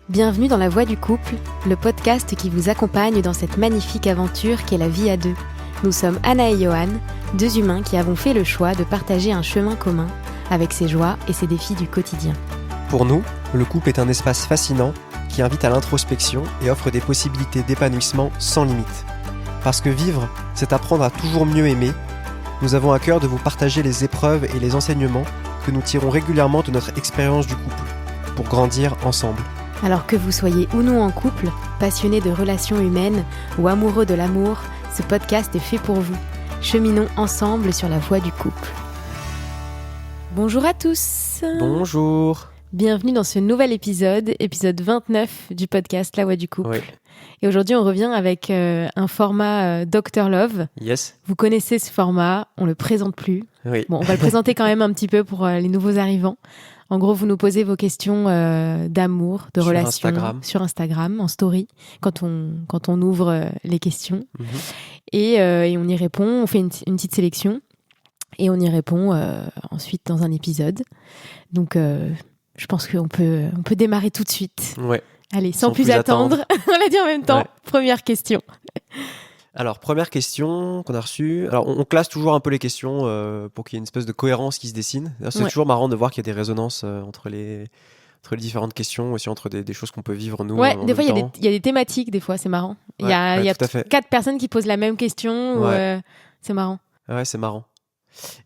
Bienvenue dans La Voix du couple, le podcast qui vous accompagne dans cette magnifique aventure qu'est la vie à deux. Nous sommes Anna et Johan, deux humains qui avons fait le choix de partager un chemin commun avec ses joies et ses défis du quotidien. Pour nous, le couple est un espace fascinant qui invite à l'introspection et offre des possibilités d'épanouissement sans limite. Parce que vivre, c'est apprendre à toujours mieux aimer, nous avons à cœur de vous partager les épreuves et les enseignements que nous tirons régulièrement de notre expérience du couple, pour grandir ensemble. Alors que vous soyez ou non en couple, passionné de relations humaines ou amoureux de l'amour, ce podcast est fait pour vous. Cheminons ensemble sur la voie du couple. Bonjour à tous. Bonjour. Bienvenue dans ce nouvel épisode 29 du podcast La Voix du couple. Oui. Et aujourd'hui, on revient avec un format Dr Love. Yes. Vous connaissez ce format, on le présente plus. Oui. Bon, on va le présenter quand même un petit peu pour les nouveaux arrivants. En gros, vous nous posez vos questions d'amour, de relations sur Instagram, en story, quand on ouvre les questions. Et on y répond, on fait une petite sélection et on y répond ensuite dans un épisode. Donc, je pense qu'on peut démarrer tout de suite. Ouais. Allez, sans plus attendre. On l'a dit en même temps. Ouais. Première question. Alors, première question qu'on a reçue. Alors, on classe toujours un peu les questions pour qu'il y ait une espèce de cohérence qui se dessine. C'est toujours marrant de voir qu'il y a des résonances entre les différentes questions, aussi entre des choses qu'on peut vivre nous. Ouais, des fois, il y a des thématiques, des fois, c'est marrant. Il y a 4 personnes qui posent la même question. C'est marrant. Ouais, c'est marrant.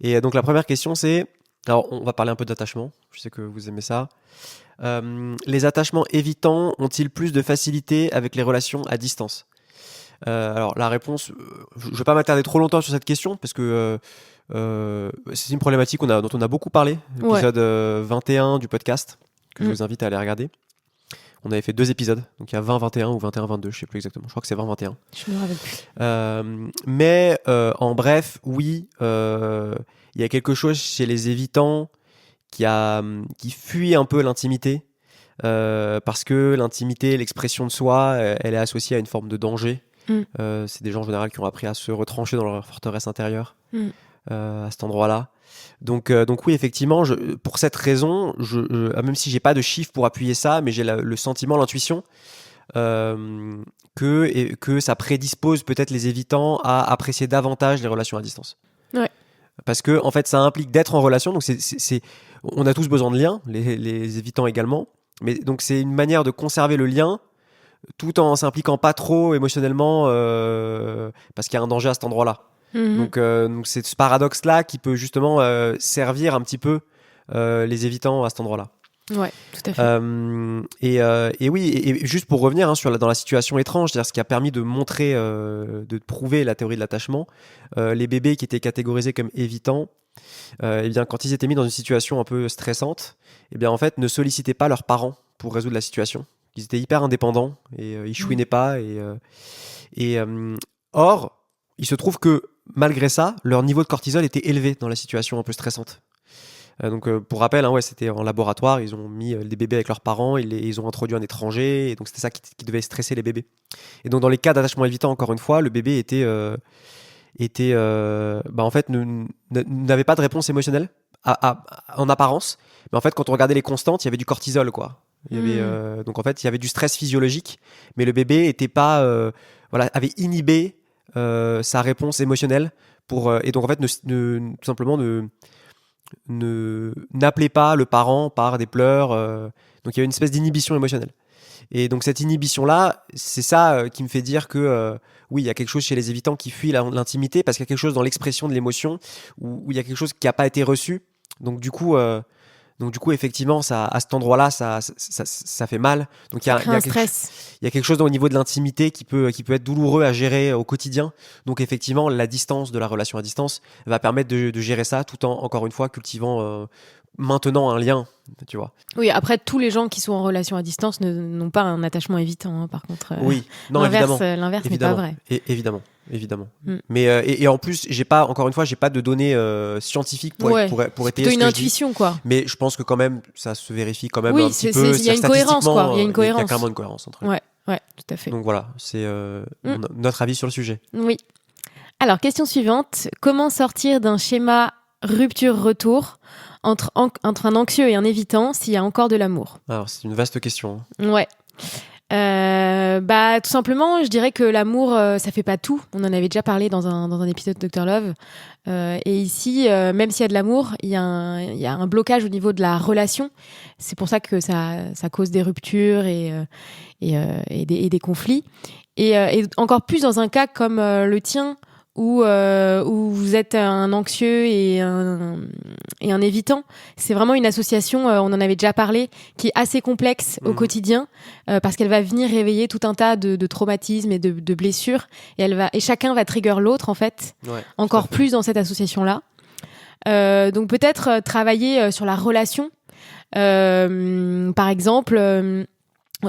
Et donc, la première question, c'est... Alors, on va parler un peu d'attachement. Je sais que vous aimez ça. Les attachements évitants ont-ils plus de facilité avec les relations à distance ? Alors la réponse, je ne vais pas m'attarder trop longtemps sur cette question parce que c'est une problématique dont on a beaucoup parlé, l'épisode 21 du podcast, que je vous invite à aller regarder. On avait fait 2 épisodes, donc il y a 20-21 ou 21-22, je ne sais plus exactement, je crois que c'est 20-21. Je me rappelle plus. Mais en bref, oui, il y a quelque chose chez les évitants qui fuit un peu l'intimité, parce que l'intimité, l'expression de soi, elle est associée à une forme de danger. C'est des gens en général qui ont appris à se retrancher dans leur forteresse intérieure à cet endroit-là. Donc oui, effectivement, pour cette raison, même si j'ai pas de chiffres pour appuyer ça, mais j'ai le sentiment, l'intuition que ça prédispose peut-être les évitants à apprécier davantage les relations à distance. Ouais. Parce que en fait, ça implique d'être en relation. Donc on a tous besoin de liens, les évitants également. Mais donc c'est une manière de conserver le lien, tout en s'impliquant pas trop émotionnellement, parce qu'il y a un danger à cet endroit-là. Donc c'est ce paradoxe-là qui peut justement servir un petit peu les évitants à cet endroit-là. Ouais, tout à fait. Et oui, et juste pour revenir dans la situation étrange, c'est-à-dire ce qui a permis de montrer, de prouver la théorie de l'attachement, les bébés qui étaient catégorisés comme évitants, eh bien, quand ils étaient mis dans une situation un peu stressante, eh bien, en fait, ne sollicitaient pas leurs parents pour résoudre la situation. Ils étaient hyper indépendants et ils chouinaient pas. Or, il se trouve que malgré ça, leur niveau de cortisol était élevé dans la situation un peu stressante. Donc, pour rappel, c'était en laboratoire. Ils ont mis des bébés avec leurs parents, ils ont introduit un étranger, et donc c'était ça qui devait stresser les bébés. Et donc, dans les cas d'attachement évitant, encore une fois, le bébé en fait, n'avait pas de réponse émotionnelle en apparence. Mais en fait, quand on regardait les constantes, il y avait du cortisol, quoi. Il y avait, donc en fait, il y avait du stress physiologique, mais le bébé était pas, avait inhibé sa réponse émotionnelle et donc en fait, tout simplement n'appelait pas le parent par des pleurs. Donc il y a une espèce d'inhibition émotionnelle. Et donc cette inhibition-là, c'est ça qui me fait dire que oui, il y a quelque chose chez les évitants qui fuit l'intimité parce qu'il y a quelque chose dans l'expression de l'émotion où il y a quelque chose qui n'a pas été reçu. Donc du coup, effectivement, ça, à cet endroit-là, ça fait mal. Donc il y a quelque chose au niveau de l'intimité qui peut être douloureux à gérer au quotidien. Donc effectivement, la distance de la relation à distance va permettre de gérer ça tout en, encore une fois, cultivant, maintenant un lien, tu vois. Oui, après, tous les gens qui sont en relation à distance n'ont pas un attachement évitant, par contre. Oui, non, l'inverse n'est pas vrai. Évidemment. Mais et en plus, j'ai pas de données scientifiques pour étayer plutôt une intuition, quoi. Mais je pense que quand même, ça se vérifie quand même un petit peu. Il y a une cohérence, quoi. Il y a une cohérence. Il y a clairement une cohérence entre eux. Ouais, tout à fait. Donc voilà, c'est notre avis sur le sujet. Oui. Alors, question suivante. Comment sortir d'un schéma rupture-retour entre un anxieux et un évitant s'il y a encore de l'amour ? Alors, c'est une vaste question. Ouais. Tout simplement, je dirais que l'amour, ça fait pas tout. On en avait déjà parlé dans un épisode de Dr Love. Et ici, même s'il y a de l'amour, il y a un blocage au niveau de la relation. C'est pour ça que ça cause des ruptures et des conflits. Et encore plus dans un cas comme le tien, où vous êtes un anxieux et un évitant. C'est vraiment une association, on en avait déjà parlé, qui est assez complexe au quotidien, parce qu'elle va venir réveiller tout un tas de traumatismes et de blessures, et chacun va trigger l'autre, en fait, encore plus dans cette association-là. Donc peut-être travailler sur la relation. Par exemple,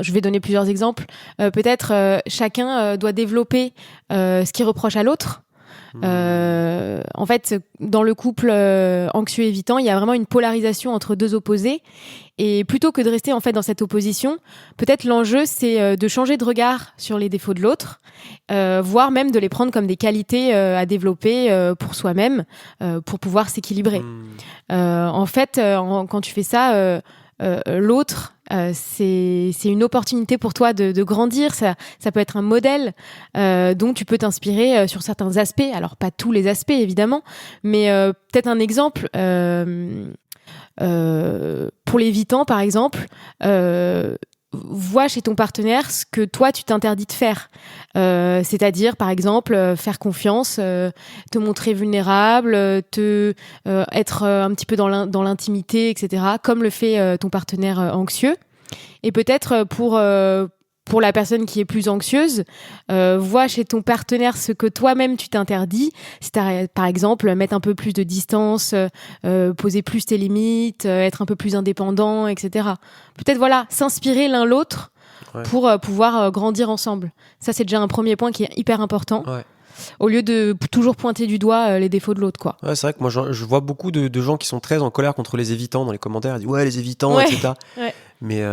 je vais donner plusieurs exemples. Peut-être chacun doit développer ce qu'il reproche à l'autre. En fait, dans le couple anxieux évitant, il y a vraiment une polarisation entre deux opposés. Et plutôt que de rester en fait dans cette opposition, peut-être l'enjeu c'est de changer de regard sur les défauts de l'autre, voire même de les prendre comme des qualités à développer pour soi-même, pour pouvoir s'équilibrer. En fait, quand tu fais ça, l'autre, c'est une opportunité pour toi de grandir. Ça peut être un modèle dont tu peux t'inspirer sur certains aspects. Alors pas tous les aspects évidemment, mais peut-être un exemple pour l'évitant par exemple. Vois chez ton partenaire ce que toi tu t'interdis de faire, c'est-à-dire par exemple faire confiance, te montrer vulnérable, être un petit peu dans l'intimité, etc., comme le fait ton partenaire anxieux. Et peut-être pour la personne qui est plus anxieuse, vois chez ton partenaire ce que toi-même tu t'interdis. C'est par exemple mettre un peu plus de distance, poser plus tes limites, être un peu plus indépendant, etc. Peut-être s'inspirer l'un l'autre pour pouvoir grandir ensemble. Ça c'est déjà un premier point qui est hyper important. Au lieu de toujours pointer du doigt les défauts de l'autre, quoi. Ouais, c'est vrai que moi je vois beaucoup de gens qui sont très en colère contre les évitants dans les commentaires. Ils disent les évitants, etc. Mais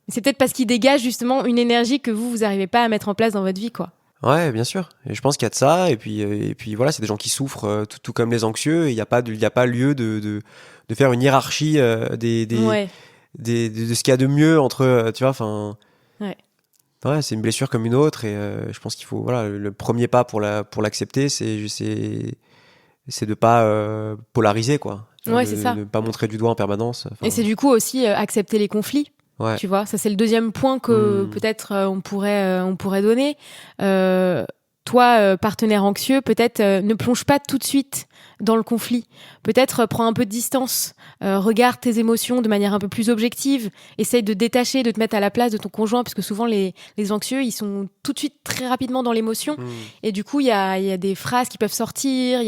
c'est peut-être parce qu'ils dégagent justement une énergie que vous n'arrivez pas à mettre en place dans votre vie, quoi. Ouais, bien sûr. Et je pense qu'il y a de ça. Et puis voilà, c'est des gens qui souffrent tout comme les anxieux. Et il n'y a pas lieu de faire une hiérarchie de ce qu'il y a de mieux entre, tu vois, enfin. Ouais, c'est une blessure comme une autre. Et je pense qu'il faut, le premier pas pour l'accepter, c'est de pas polariser, quoi. C'est ça. De pas montrer du doigt en permanence. Et c'est du coup aussi accepter les conflits. Tu vois, ça c'est le deuxième point que peut-être on pourrait donner. Toi, partenaire anxieux, peut-être ne plonge pas tout de suite dans le conflit. Peut-être prends un peu de distance, regarde tes émotions de manière un peu plus objective, essaye de détacher, de te mettre à la place de ton conjoint, parce que souvent les anxieux, ils sont tout de suite très rapidement dans l'émotion, et du coup il y a des phrases qui peuvent sortir,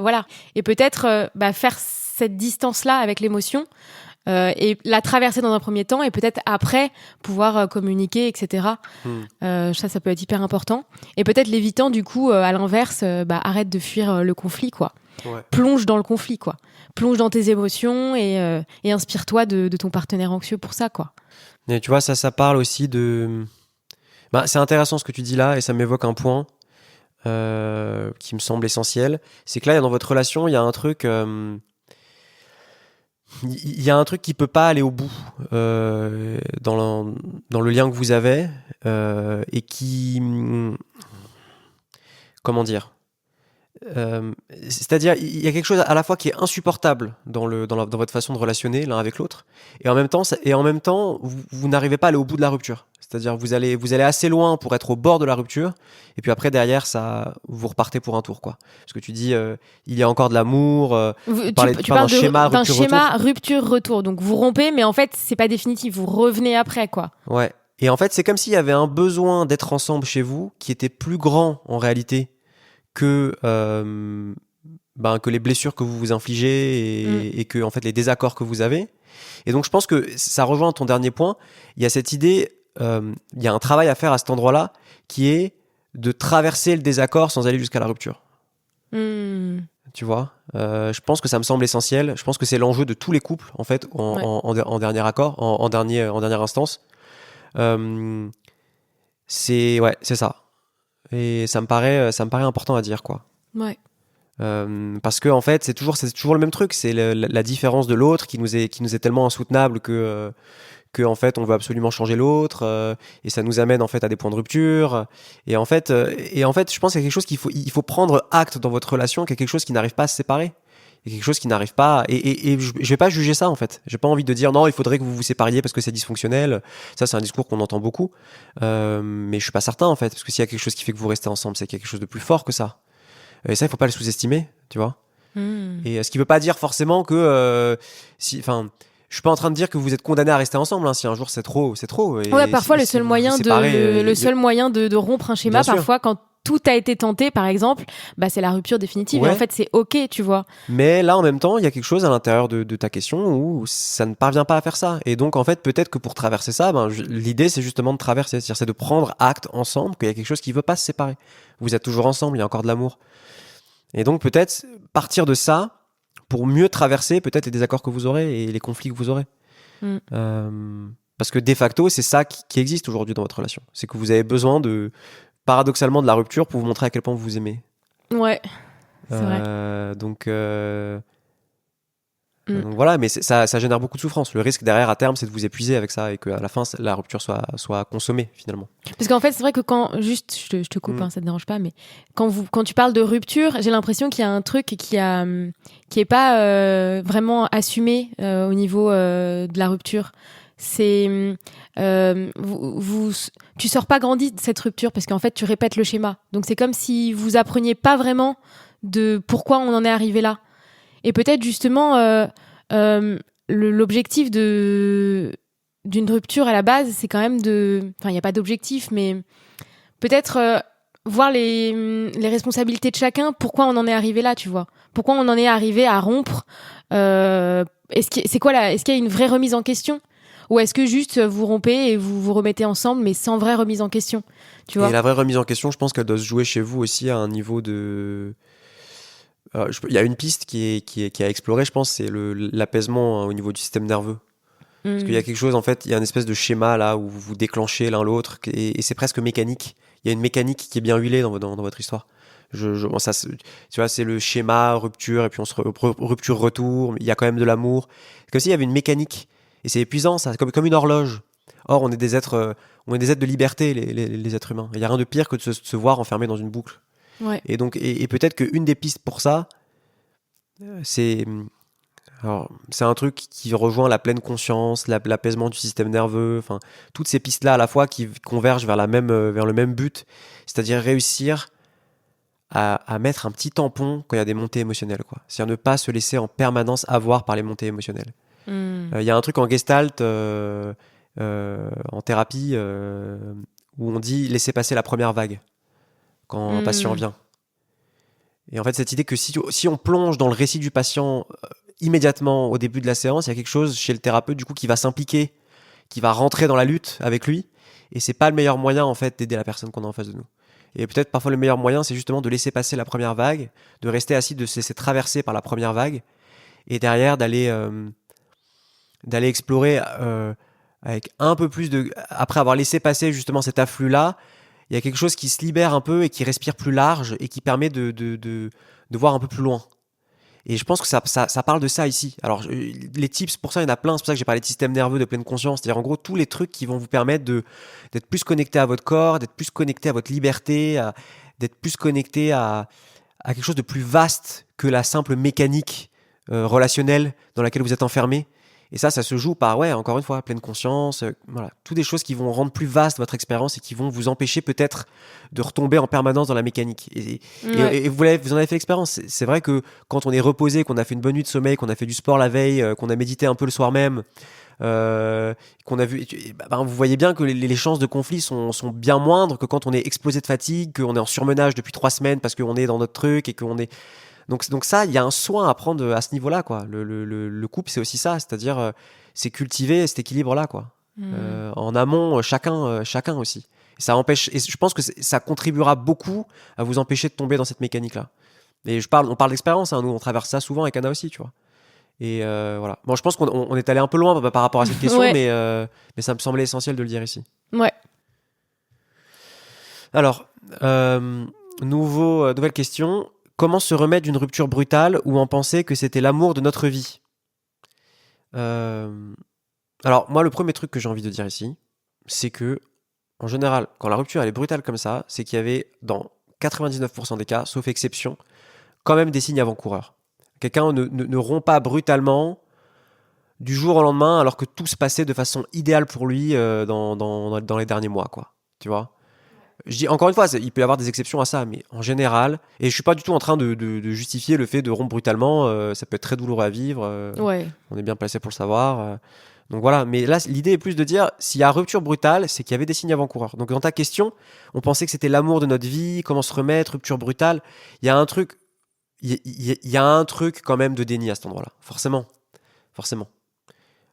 voilà. Et peut-être faire cette distance-là avec l'émotion. Et la traverser dans un premier temps et peut-être après pouvoir communiquer, etc. Ça peut être hyper important. Et peut-être l'évitant, du coup, à l'inverse, arrête de fuir le conflit, quoi. Plonge dans le conflit, quoi. Plonge dans tes émotions et inspire-toi de ton partenaire anxieux pour ça, quoi. Et tu vois, ça parle aussi de... c'est intéressant ce que tu dis là et ça m'évoque un point qui me semble essentiel. C'est que là, dans votre relation, il y a un truc... Il y a un truc qui peut pas aller au bout dans le lien que vous avez et qui... Comment dire c'est-à-dire, il y a quelque chose à la fois qui est insupportable dans votre façon de relationner l'un avec l'autre, et en même temps, vous n'arrivez pas à aller au bout de la rupture. C'est-à-dire, vous allez assez loin pour être au bord de la rupture, et puis après, derrière, vous repartez pour un tour, quoi. Parce que tu dis, il y a encore de l'amour, tu parles d'un schéma rupture-retour. Donc, vous rompez, mais en fait, c'est pas définitif. Vous revenez après, quoi. Ouais. Et en fait, c'est comme s'il y avait un besoin d'être ensemble chez vous qui était plus grand, en réalité, que les blessures que vous vous infligez et que en fait les désaccords que vous avez. Et donc je pense que ça rejoint ton dernier point. Il y a cette idée, il y a un travail à faire à cet endroit-là qui est de traverser le désaccord sans aller jusqu'à la rupture. Tu vois, je pense que ça me semble essentiel. Je pense que c'est l'enjeu de tous les couples en fait en dernier accord, en dernière instance. C'est ça. Et ça me paraît important à dire, quoi. Ouais. Parce que en fait, c'est toujours le même truc. C'est la différence de l'autre qui nous est tellement insoutenable que que en fait on veut absolument changer l'autre, et ça nous amène en fait à des points de rupture. Et en fait, je pense qu'il y a quelque chose il faut prendre acte dans votre relation, qu'il y a quelque chose qui n'arrive pas à se séparer. Il y a quelque chose qui n'arrive pas, et je vais pas juger ça en fait. J'ai pas envie de dire non, il faudrait que vous vous sépariez parce que c'est dysfonctionnel. Ça, c'est un discours qu'on entend beaucoup, mais je suis pas certain en fait, parce que s'il y a quelque chose qui fait que vous restez ensemble, c'est qu'il y a quelque chose de plus fort que ça. Et ça, il faut pas le sous-estimer, tu vois. Et ce qui veut pas dire forcément que je suis pas en train de dire que vous êtes condamné à rester ensemble. Si un jour c'est trop, c'est trop. Et ouais, parfois si le seul moyen de rompre un schéma, parfois quand tout a été tenté, par exemple, c'est la rupture définitive. Ouais. Et en fait, c'est OK, tu vois. Mais là, en même temps, il y a quelque chose à l'intérieur de ta question où ça ne parvient pas à faire ça. Et donc, en fait, peut-être que pour traverser ça, l'idée, c'est justement de traverser. C'est-à-dire, c'est de prendre acte ensemble qu'il y a quelque chose qui ne veut pas se séparer. Vous êtes toujours ensemble, il y a encore de l'amour. Et donc, peut-être partir de ça pour mieux traverser peut-être les désaccords que vous aurez et les conflits que vous aurez. Parce que de facto, c'est ça qui existe aujourd'hui dans votre relation. C'est que vous avez besoin paradoxalement de la rupture pour vous montrer à quel point vous vous aimez. Ouais, c'est vrai. Donc voilà, mais ça génère beaucoup de souffrance. Le risque derrière à terme, c'est de vous épuiser avec ça et qu'à la fin, la rupture soit consommée finalement. Parce qu'en fait, c'est vrai que je te coupe, ça te dérange pas, mais quand tu parles de rupture, j'ai l'impression qu'il y a un truc qui est pas vraiment assumé au niveau de la rupture. C'est tu sors pas grandi de cette rupture parce qu'en fait tu répètes le schéma, donc c'est comme si vous appreniez pas vraiment de pourquoi on en est arrivé là. Et peut-être justement l'objectif d'une rupture à la base, c'est quand même il n'y a pas d'objectif, mais peut-être voir les responsabilités de chacun, pourquoi on en est arrivé là, tu vois, pourquoi on en est arrivé à rompre. Est-ce qu'il y a une vraie remise en question? Ou est-ce que juste vous rompez et vous vous remettez ensemble, mais sans vraie remise en question, tu vois? Et la vraie remise en question, je pense qu'elle doit se jouer chez vous aussi à un niveau de... Il y a une piste qui est à explorer, je pense, c'est l'apaisement au niveau du système nerveux. Parce qu'il y a quelque chose, en fait, il y a une espèce de schéma là où vous vous déclenchez l'un l'autre, et c'est presque mécanique. Il y a une mécanique qui est bien huilée dans votre histoire. Tu vois, c'est le schéma, rupture, et puis rupture, retour, il y a quand même de l'amour. C'est comme s'il y avait une mécanique. Et c'est épuisant, ça, comme une horloge. Or, on est des êtres de liberté, les êtres humains. Il n'y a rien de pire que de se voir enfermé dans une boucle. Ouais. Et donc, et peut-être qu'une des pistes pour ça, c'est un truc qui rejoint la pleine conscience, l'apaisement du système nerveux, enfin, toutes ces pistes-là à la fois qui convergent vers le même but, c'est-à-dire réussir à mettre un petit tampon quand il y a des montées émotionnelles, quoi. C'est-à-dire ne pas se laisser en permanence avoir par les montées émotionnelles. Y a un truc en gestalt, en thérapie, où on dit laisser passer la première vague quand un patient vient. Et en fait, cette idée que si on plonge dans le récit du patient immédiatement au début de la séance, il y a quelque chose chez le thérapeute du coup qui va s'impliquer, qui va rentrer dans la lutte avec lui, et c'est pas le meilleur moyen en fait d'aider la personne qu'on a en face de nous. Et peut-être parfois le meilleur moyen, c'est justement de laisser passer la première vague, de rester assis, de se laisser traverser par la première vague, et derrière d'aller explorer avec un peu plus de... Après avoir laissé passer justement cet afflux-là, il y a quelque chose qui se libère un peu et qui respire plus large et qui permet de voir un peu plus loin. Et je pense que ça parle de ça ici. Alors, les tips, pour ça, il y en a plein. C'est pour ça que j'ai parlé de système nerveux, de pleine conscience. C'est-à-dire, en gros, tous les trucs qui vont vous permettre d'être plus connecté à votre corps, d'être plus connecté à votre liberté, d'être plus connecté à quelque chose de plus vaste que la simple mécanique relationnelle dans laquelle vous êtes enfermé. Et ça se joue par, encore une fois, pleine conscience, voilà, toutes des choses qui vont rendre plus vaste votre expérience et qui vont vous empêcher peut-être de retomber en permanence dans la mécanique. Et vous en avez fait l'expérience. C'est vrai que quand on est reposé, qu'on a fait une bonne nuit de sommeil, qu'on a fait du sport la veille, qu'on a médité un peu le soir même, qu'on a vu, vous voyez bien que les chances de conflit sont bien moindres que quand on est explosé de fatigue, qu'on est en surmenage depuis 3 semaines parce qu'on est dans notre truc et qu'on est... Donc ça, il y a un soin à prendre à ce niveau-là, quoi. Le couple, c'est aussi ça, c'est-à-dire c'est cultiver cet équilibre-là, quoi. En amont, chacun aussi. Et ça empêche, et je pense que ça contribuera beaucoup à vous empêcher de tomber dans cette mécanique-là. Et on parle d'expérience, hein, nous on traverse ça souvent avec Anna aussi, tu vois. Et voilà. Bon, je pense qu'on est allé un peu loin par rapport à cette question, mais ça me semblait essentiel de le dire ici. Ouais. Alors, nouvelle question. Comment se remettre d'une rupture brutale ou en penser que c'était l'amour de notre vie ? Alors, moi, le premier truc que j'ai envie de dire ici, c'est que, en général, quand la rupture elle est brutale comme ça, c'est qu'il y avait, dans 99% des cas, sauf exception, quand même des signes avant-coureurs. Quelqu'un ne rompt pas brutalement du jour au lendemain alors que tout se passait de façon idéale pour lui dans les derniers mois, quoi. Tu vois ? Je dis, encore une fois, il peut y avoir des exceptions à ça, mais en général, et je suis pas du tout en train de justifier le fait de rompre brutalement, ça peut être très douloureux à vivre, on est bien placé pour le savoir. Donc voilà, mais là, l'idée est plus de dire, s'il y a rupture brutale, c'est qu'il y avait des signes avant-coureurs. Donc dans ta question, on pensait que c'était l'amour de notre vie, comment se remettre, rupture brutale. Il y a un truc, il y a un truc quand même de déni à cet endroit-là, forcément.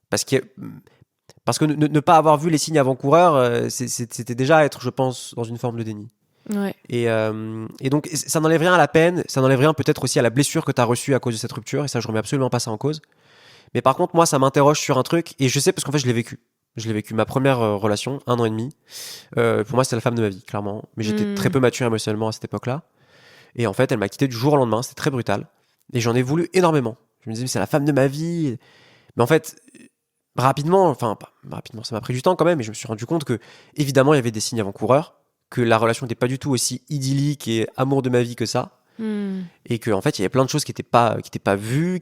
Parce que ne pas avoir vu les signes avant-coureurs, c'était déjà être, je pense, dans une forme de déni. Ouais. Et donc, ça n'enlève rien à la peine, ça n'enlève rien peut-être aussi à la blessure que tu as reçue à cause de cette rupture, et ça, je remets absolument pas ça en cause. Mais par contre, moi, ça m'interroge sur un truc, et je sais parce qu'en fait, je l'ai vécu. Ma première relation, 1 an et demi. Pour moi, c'était la femme de ma vie, clairement. Mais j'étais très peu mature émotionnellement à cette époque-là. Et en fait, elle m'a quitté du jour au lendemain, c'était très brutal. Et j'en ai voulu énormément. Je me disais, mais c'est la femme de ma vie. Mais en fait, rapidement, ça m'a pris du temps quand même, et je me suis rendu compte que, évidemment, il y avait des signes avant-coureurs, que la relation n'était pas du tout aussi idyllique et amour de ma vie que ça. Et qu'en fait, il y avait plein de choses qui n'étaient pas vues,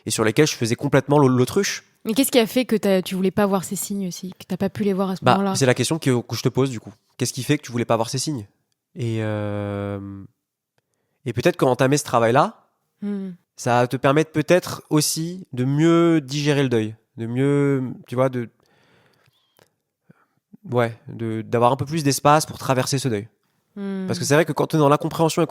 et sur lesquelles je faisais complètement l'autruche. Mais qu'est-ce qui a fait que tu voulais pas voir ces signes aussi, que t'as pas pu les voir à ce moment-là ? C'est la question que je te pose du coup. Qu'est-ce qui fait que tu voulais pas voir ces signes ? Et peut-être qu'entamer ce travail-là, ça va te permettre peut-être aussi de mieux digérer le deuil, de mieux, tu vois, d'avoir un peu plus d'espace pour traverser ce deuil. Parce que c'est vrai que quand on est dans l'incompréhension et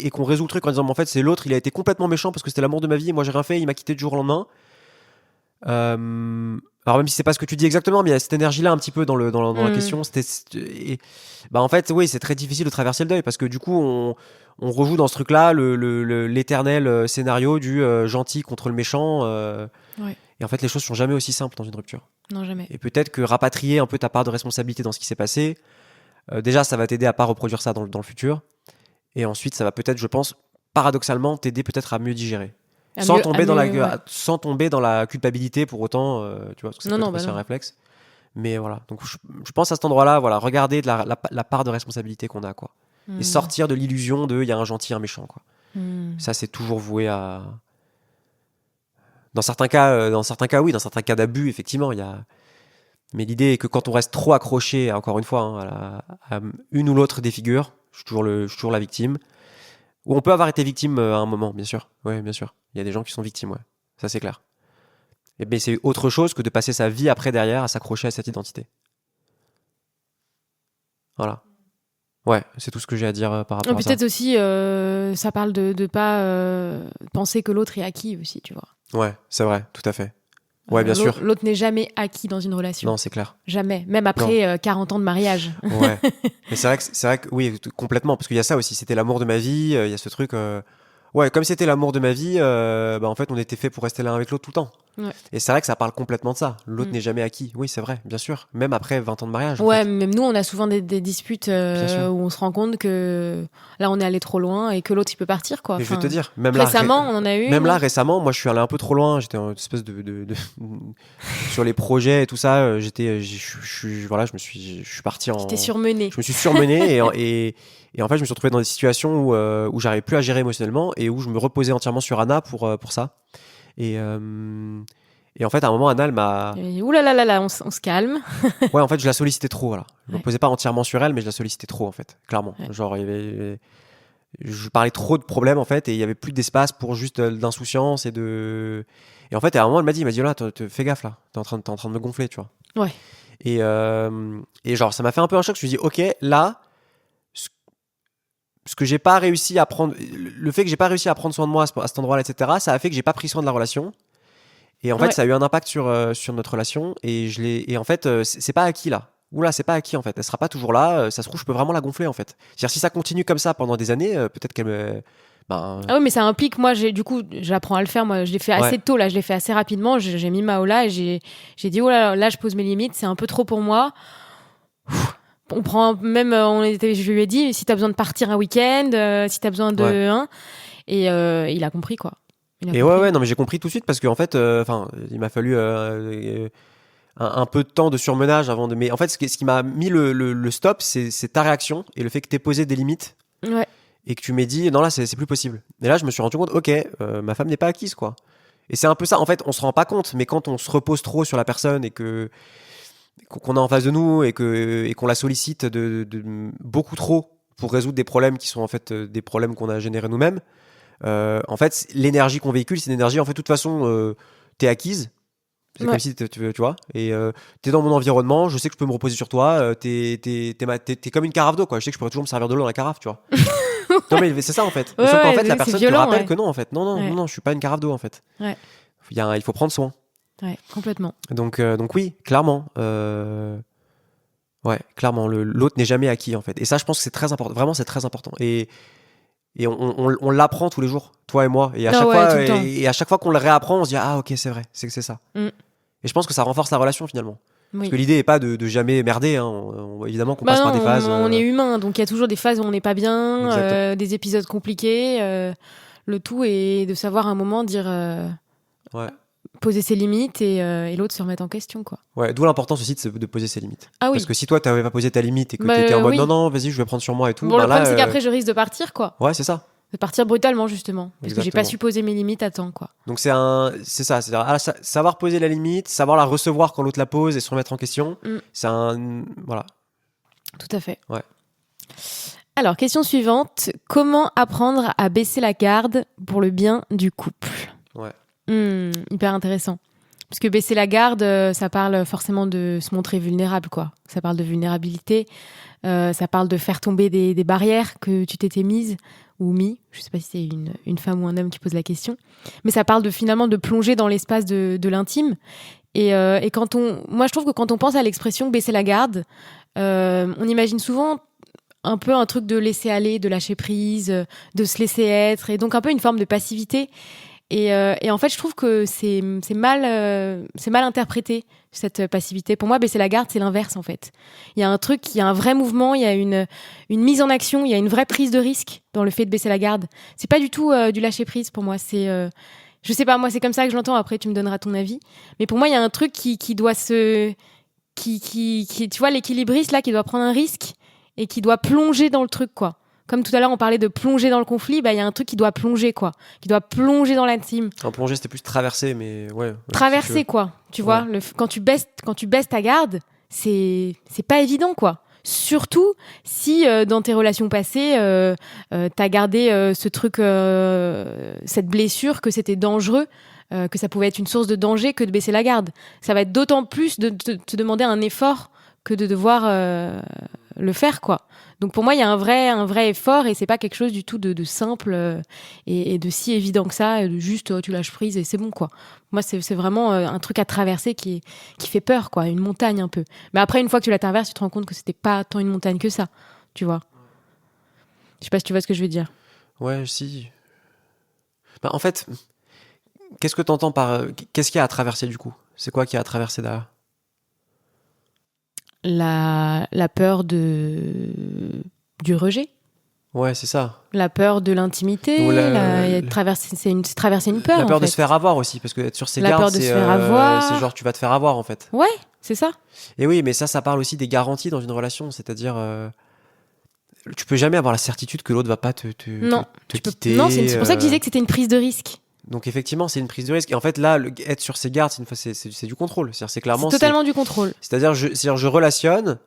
qu'on résout le truc en disant, mais en fait, c'est l'autre, il a été complètement méchant parce que c'était l'amour de ma vie et moi j'ai rien fait, il m'a quitté du jour au lendemain. Alors même si c'est pas ce que tu dis exactement, mais il y a cette énergie-là un petit peu dans la question. En fait, oui, c'est très difficile de traverser le deuil parce que du coup, on rejoue dans ce truc-là l'éternel scénario du gentil contre le méchant. Et en fait, les choses sont jamais aussi simples dans une rupture. Non, jamais. Et peut-être que rapatrier un peu ta part de responsabilité dans ce qui s'est passé, déjà, ça va t'aider à pas reproduire ça dans le futur. Et ensuite, ça va peut-être, je pense, paradoxalement, t'aider peut-être à mieux digérer. Sans tomber dans la culpabilité pour autant, tu vois, parce que ça peut être aussi un réflexe. Mais voilà, donc je pense à cet endroit-là, voilà, regarder de la part de responsabilité qu'on a, quoi. Et sortir de l'illusion de il y a un gentil, un méchant, quoi. Ça, c'est toujours voué à... Dans certains cas, oui, dans certains cas d'abus, effectivement, il y a... Mais l'idée est que quand on reste trop accroché, encore une fois, à une ou l'autre des figures, je suis toujours la victime. Ou on peut avoir été victime à un moment, bien sûr. Ouais, bien sûr. Il y a des gens qui sont victimes, ouais. Ça, c'est clair. Mais c'est autre chose que de passer sa vie après derrière à s'accrocher à cette identité. Voilà. Ouais, c'est tout ce que j'ai à dire par rapport à ça. Peut-être aussi, ça parle de pas penser que l'autre est acquis aussi, tu vois. Ouais, c'est vrai, tout à fait. Ouais, bien sûr. L'autre n'est jamais acquis dans une relation. Non, c'est clair. Jamais. Même après 40 ans de mariage. Ouais. Mais c'est vrai que oui, complètement. Parce qu'il y a ça aussi. C'était l'amour de ma vie. Il y a ce truc. Ouais, comme c'était l'amour de ma vie, en fait, on était fait pour rester l'un avec l'autre tout le temps. Ouais. Et c'est vrai que ça parle complètement de ça. L'autre n'est jamais acquis. Oui, c'est vrai, bien sûr. Même après 20 ans de mariage. Ouais, en fait. même nous, on a souvent des disputes où on se rend compte que là, on est allé trop loin et que l'autre, il peut partir, quoi. Mais je vais te dire, même récemment, on en a eu. Même là, récemment, moi, je suis allé un peu trop loin. J'étais en espèce de sur les projets et tout ça. Je suis parti en. J'étais surmené. Je me suis surmené et en fait, je me suis retrouvé dans des situations où j'arrivais plus à gérer émotionnellement et où je me reposais entièrement sur Anna pour ça. Et en fait, à un moment, Anna, elle m'a... Ouh là là là là, on se calme. Ouais, en fait, je la sollicitais trop, voilà. Je me posais pas entièrement sur elle, mais je la sollicitais trop, en fait, clairement. Ouais. Genre, je parlais trop de problèmes, en fait, et il y avait plus d'espace pour juste d'insouciance et en fait, à un moment, elle m'a dit, là, fais gaffe, là. T'es en train de me gonfler, tu vois. Ouais. Et genre, ça m'a fait un peu un choc. Je me suis dit, ok, là... Ce que j'ai pas réussi à prendre, le fait que j'ai pas réussi à prendre soin de moi à cet endroit-là, etc., ça a fait que j'ai pas pris soin de la relation. Et en fait, ça a eu un impact sur notre relation. Et en fait, c'est pas acquis là. Oula, c'est pas acquis en fait. Elle sera pas toujours là. Ça se trouve, je peux vraiment la gonfler en fait. C'est-à-dire, si ça continue comme ça pendant des années, peut-être qu'elle me. Ah oui, mais ça implique, moi, j'apprends à le faire. Moi, je l'ai fait assez tôt, là, je l'ai fait assez rapidement. J'ai mis ma haut-là et j'ai dit, oh là, je pose mes limites, c'est un peu trop pour moi. On prend même, je lui ai dit, si t'as besoin de partir un week-end, si t'as besoin de. Et il a compris, quoi. Non, mais j'ai compris tout de suite parce qu'en fait, il m'a fallu un peu de temps de surmenage avant de. Mais en fait, ce qui m'a mis le stop, c'est ta réaction et le fait que tu aies posé des limites. Ouais. Et que tu m'aies dit, non, là, c'est plus possible. Et là, je me suis rendu compte, ok, ma femme n'est pas acquise, quoi. Et c'est un peu ça. En fait, on se rend pas compte, mais quand on se repose trop sur la personne et qu'on a en face de nous et qu'on la sollicite de beaucoup trop pour résoudre des problèmes qui sont en fait des problèmes qu'on a générés nous-mêmes, en fait, l'énergie qu'on véhicule, c'est une énergie, en fait, de toute façon, t'es acquise. C'est comme si tu vois, et t'es dans mon environnement, je sais que je peux me reposer sur toi, t'es comme une carafe d'eau, quoi. Je sais que je pourrais toujours me servir de l'eau dans la carafe, tu vois. Non, mais c'est ça en fait. Sauf qu'en fait, la personne te rappelle que non, en fait. Non, je suis pas une carafe d'eau, en fait. Ouais. Il faut prendre soin. Ouais, complètement. Donc oui, clairement. Ouais, clairement, l'autre n'est jamais acquis, en fait. Et ça, je pense que c'est très important. Vraiment, c'est très important. Et on l'apprend tous les jours, toi et moi. Et à chaque fois qu'on le réapprend, on se dit ah ok, c'est vrai, c'est ça. Et je pense que ça renforce la relation finalement. Oui. Parce que l'idée n'est pas de jamais merder. Hein. Évidemment qu'on passe par des phases. On est humain, donc il y a toujours des phases où on n'est pas bien, des épisodes compliqués. Le tout est de savoir à un moment dire. Poser ses limites et l'autre se remettre en question, quoi. Ouais, d'où l'importance aussi de poser ses limites. Ah oui. Parce que si toi t'avais pas posé ta limite et que t'étais en mode non, vas-y, je vais prendre sur moi et tout. Bon, le problème c'est qu'après je risque de partir, quoi. Ouais, c'est ça. De partir brutalement, justement. Parce que j'ai pas su poser mes limites à temps, quoi. Donc c'est ça. C'est-à-dire savoir poser la limite, savoir la recevoir quand l'autre la pose et se remettre en question. C'est voilà. Tout à fait. Ouais. Alors, question suivante. Comment apprendre à baisser la garde pour le bien du couple ? Ouais. Hyper intéressant. Parce que baisser la garde, ça parle forcément de se montrer vulnérable, quoi. Ça parle de vulnérabilité. Ça parle de faire tomber des barrières que tu t'étais mises ou mis. Je sais pas si c'est une femme ou un homme qui pose la question. Mais ça parle finalement de plonger dans l'espace de l'intime. Et moi, je trouve que quand on pense à l'expression baisser la garde, on imagine souvent un peu un truc de laisser aller, de lâcher prise, de se laisser être, et donc un peu une forme de passivité. Et en fait, je trouve que c'est mal interprété, cette passivité. Pour moi, baisser la garde, c'est l'inverse, en fait. Il y a un truc, il y a un vrai mouvement, il y a une mise en action, il y a une vraie prise de risque dans le fait de baisser la garde. C'est pas du tout du lâcher prise pour moi. C'est, je sais pas, moi, c'est comme ça que je l'entends. Après, tu me donneras ton avis. Mais pour moi, il y a un truc qui doit tu vois, l'équilibriste là, qui doit prendre un risque et qui doit plonger dans le truc, quoi. Comme tout à l'heure, on parlait de plonger dans le conflit, il y a un truc qui doit plonger, quoi. Qui doit plonger dans l'intime. En plonger, c'était plus traverser, mais ouais. Traverser, si quoi. Tu vois, quand tu baisses ta garde, c'est pas évident, quoi. Surtout si dans tes relations passées, t'as gardé ce truc, cette blessure, que c'était dangereux, que ça pouvait être une source de danger que de baisser la garde. Ça va être d'autant plus de te demander un effort que de devoir le faire, quoi. Donc pour moi, il y a un vrai effort et c'est pas quelque chose du tout de simple et de si évident que ça, de juste tu lâches prise et c'est bon, quoi. Moi, c'est vraiment un truc à traverser qui fait peur, quoi, une montagne un peu. Mais après, une fois que tu la traverses, tu te rends compte que c'était pas tant une montagne que ça, tu vois. Je sais pas si tu vois ce que je veux dire. Ouais, si. En fait, qu'est-ce que t'entends par qu'est-ce qu'il y a à traverser du coup ? C'est quoi qu'il y a à traverser derrière ? La peur du rejet. Ouais, c'est ça. La peur de l'intimité, c'est traverser une peur. La peur en fait. De se faire avoir aussi, parce que être sur ses gardes, peur de se faire avoir. C'est genre tu vas te faire avoir en fait. Ouais, c'est ça. Et oui, mais ça parle aussi des garanties dans une relation, c'est-à-dire tu peux jamais avoir la certitude que l'autre va pas te quitter. Non, c'est pour ça que je disais que c'était une prise de risque. Donc effectivement, c'est une prise de risque. Et en fait, là, être sur ses gardes, c'est du contrôle. C'est clairement. C'est totalement du contrôle. C'est-à-dire, je relationne,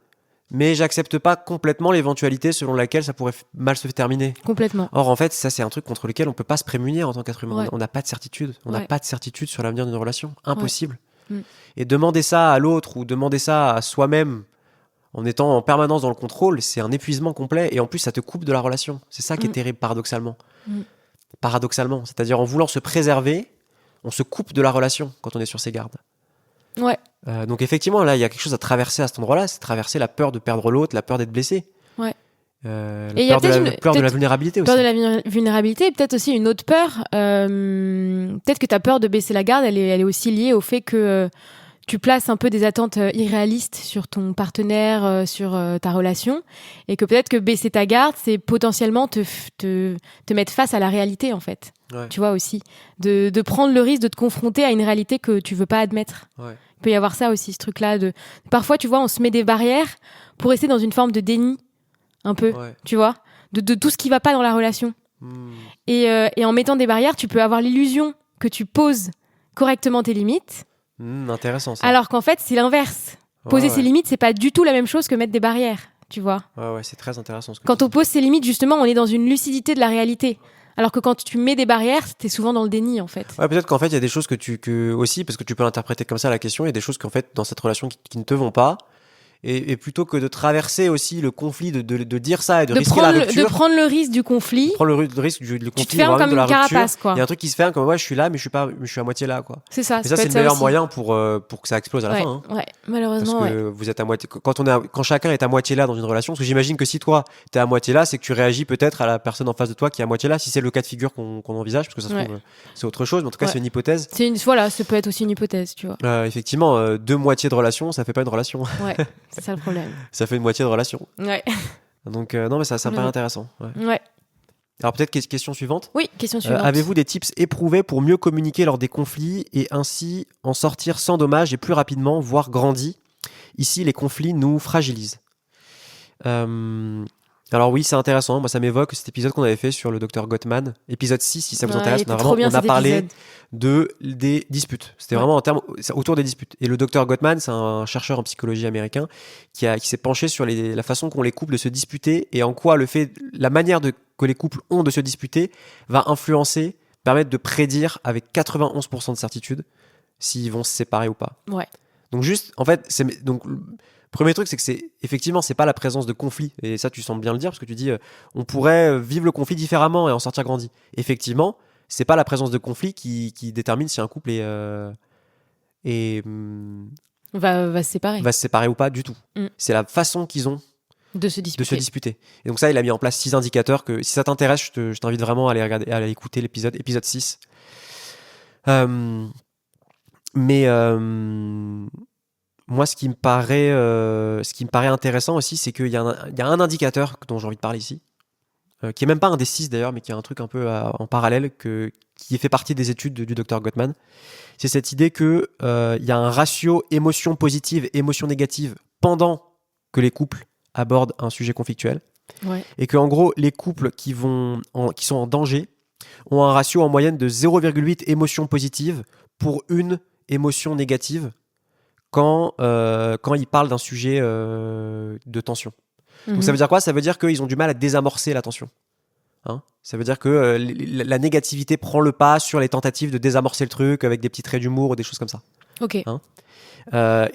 mais j'accepte pas complètement l'éventualité selon laquelle ça pourrait mal se terminer. Complètement. Or, en fait, ça, c'est un truc contre lequel on peut pas se prémunir en tant qu'être humain. Ouais. On n'a pas de certitude. On n'a pas de certitude sur l'avenir d'une relation. Impossible. Ouais. Et demander ça à l'autre ou demander ça à soi-même en étant en permanence dans le contrôle, c'est un épuisement complet. Et en plus, ça te coupe de la relation. C'est ça qui est terrible, paradoxalement. Paradoxalement, c'est-à-dire en voulant se préserver, on se coupe de la relation quand on est sur ses gardes. Ouais. Donc effectivement, là, il y a quelque chose à traverser à cet endroit-là, c'est traverser la peur de perdre l'autre, la peur d'être blessé. Ouais. La peur de la vulnérabilité aussi. Peur de la vulnérabilité, et peut-être aussi une autre peur. Peut-être que ta peur de baisser la garde, elle est aussi liée au fait que tu places un peu des attentes irréalistes sur ton partenaire, sur ta relation, et que peut-être que baisser ta garde, c'est potentiellement te mettre face à la réalité, en fait. Ouais. Tu vois aussi, de prendre le risque de te confronter à une réalité que tu veux pas admettre. Ouais. Il peut y avoir ça aussi, ce truc-là. Parfois, tu vois, on se met des barrières pour rester dans une forme de déni, un peu, tu vois, de tout ce qui va pas dans la relation. Et en mettant des barrières, tu peux avoir l'illusion que tu poses correctement tes limites. Intéressant ça. Alors qu'en fait, c'est l'inverse. Poser ses limites, c'est pas du tout la même chose que mettre des barrières, tu vois. Ouais, c'est très intéressant. Quand on pose ses limites, justement, on est dans une lucidité de la réalité. Alors que quand tu mets des barrières, t'es souvent dans le déni, en fait. Ouais, peut-être qu'en fait, il y a des choses aussi, parce que tu peux l'interpréter comme ça, la question, il y a des choses qu'en fait, dans cette relation qui ne te vont pas. Et plutôt que de traverser aussi le conflit, de dire ça et de risquer la rupture. De prendre le risque du conflit. Prendre le risque du conflit. Tu te fermes comme une carapace, quoi. Il y a un truc qui se ferme comme, je suis là, mais je suis à moitié là, quoi. C'est ça. Et ça, c'est le meilleur moyen pour que ça explose à la fin. Hein. Ouais, malheureusement. Parce que vous êtes à moitié. Quand chacun est à moitié là dans une relation, parce que j'imagine que si toi, t'es à moitié là, c'est que tu réagis peut-être à la personne en face de toi qui est à moitié là, si c'est le cas de figure qu'on envisage, parce que ça se trouve, c'est autre chose, mais en tout cas, c'est une hypothèse. Voilà, ça peut être aussi une hypothèse, tu vois. Effectivement, deux moitiés de relation, ça fait pas une relation. Ouais, c'est ça le problème. Ça fait une moitié de relation. Ouais. Donc, non, mais ça me paraît intéressant. Ouais. Alors, peut-être question suivante. Oui, question suivante. Avez-vous des tips éprouvés pour mieux communiquer lors des conflits et ainsi en sortir sans dommage et plus rapidement, voire grandi ? Ici, les conflits nous fragilisent. Alors oui, c'est intéressant. Moi, ça m'évoque cet épisode qu'on avait fait sur le Dr épisode 6, si ça vous intéresse. On a parlé des disputes. C'était vraiment autour des disputes. Et le Dr Gottman, c'est un chercheur en psychologie américain qui s'est penché sur la façon qu'ont les couples de se disputer et en quoi la manière que les couples ont de se disputer va permettre de prédire avec 91% de certitude s'ils vont se séparer ou pas. Ouais. Donc juste, en fait, premier truc, c'est que c'est pas la présence de conflit. Et ça, tu sembles bien le dire, parce que tu dis, on pourrait vivre le conflit différemment et en sortir grandi. Effectivement, c'est pas la présence de conflit qui détermine si un couple va se séparer. Va se séparer ou pas du tout. C'est la façon qu'ils ont de se disputer. Et donc ça, il a mis en place 6 indicateurs que, si ça t'intéresse, je t'invite vraiment à aller écouter épisode 6. Moi, ce qui me paraît intéressant aussi, c'est qu'il y a un indicateur dont j'ai envie de parler ici, qui est même pas un des 6 d'ailleurs, mais qui est un truc un peu en parallèle, qui fait partie des études du Dr Gottman. C'est cette idée que y a un ratio émotion positive, émotion négative pendant que les couples abordent un sujet conflictuel. Ouais. Et que en gros, les couples qui sont en danger ont un ratio en moyenne de 0,8 émotions positives pour une émotion négative quand ils parlent d'un sujet de tension. Donc ça veut dire quoi ? Ça veut dire qu'ils ont du mal à désamorcer la tension. Hein ? Ça veut dire que la négativité prend le pas sur les tentatives de désamorcer le truc avec des petits traits d'humour ou des choses comme ça. Ok. Hein ?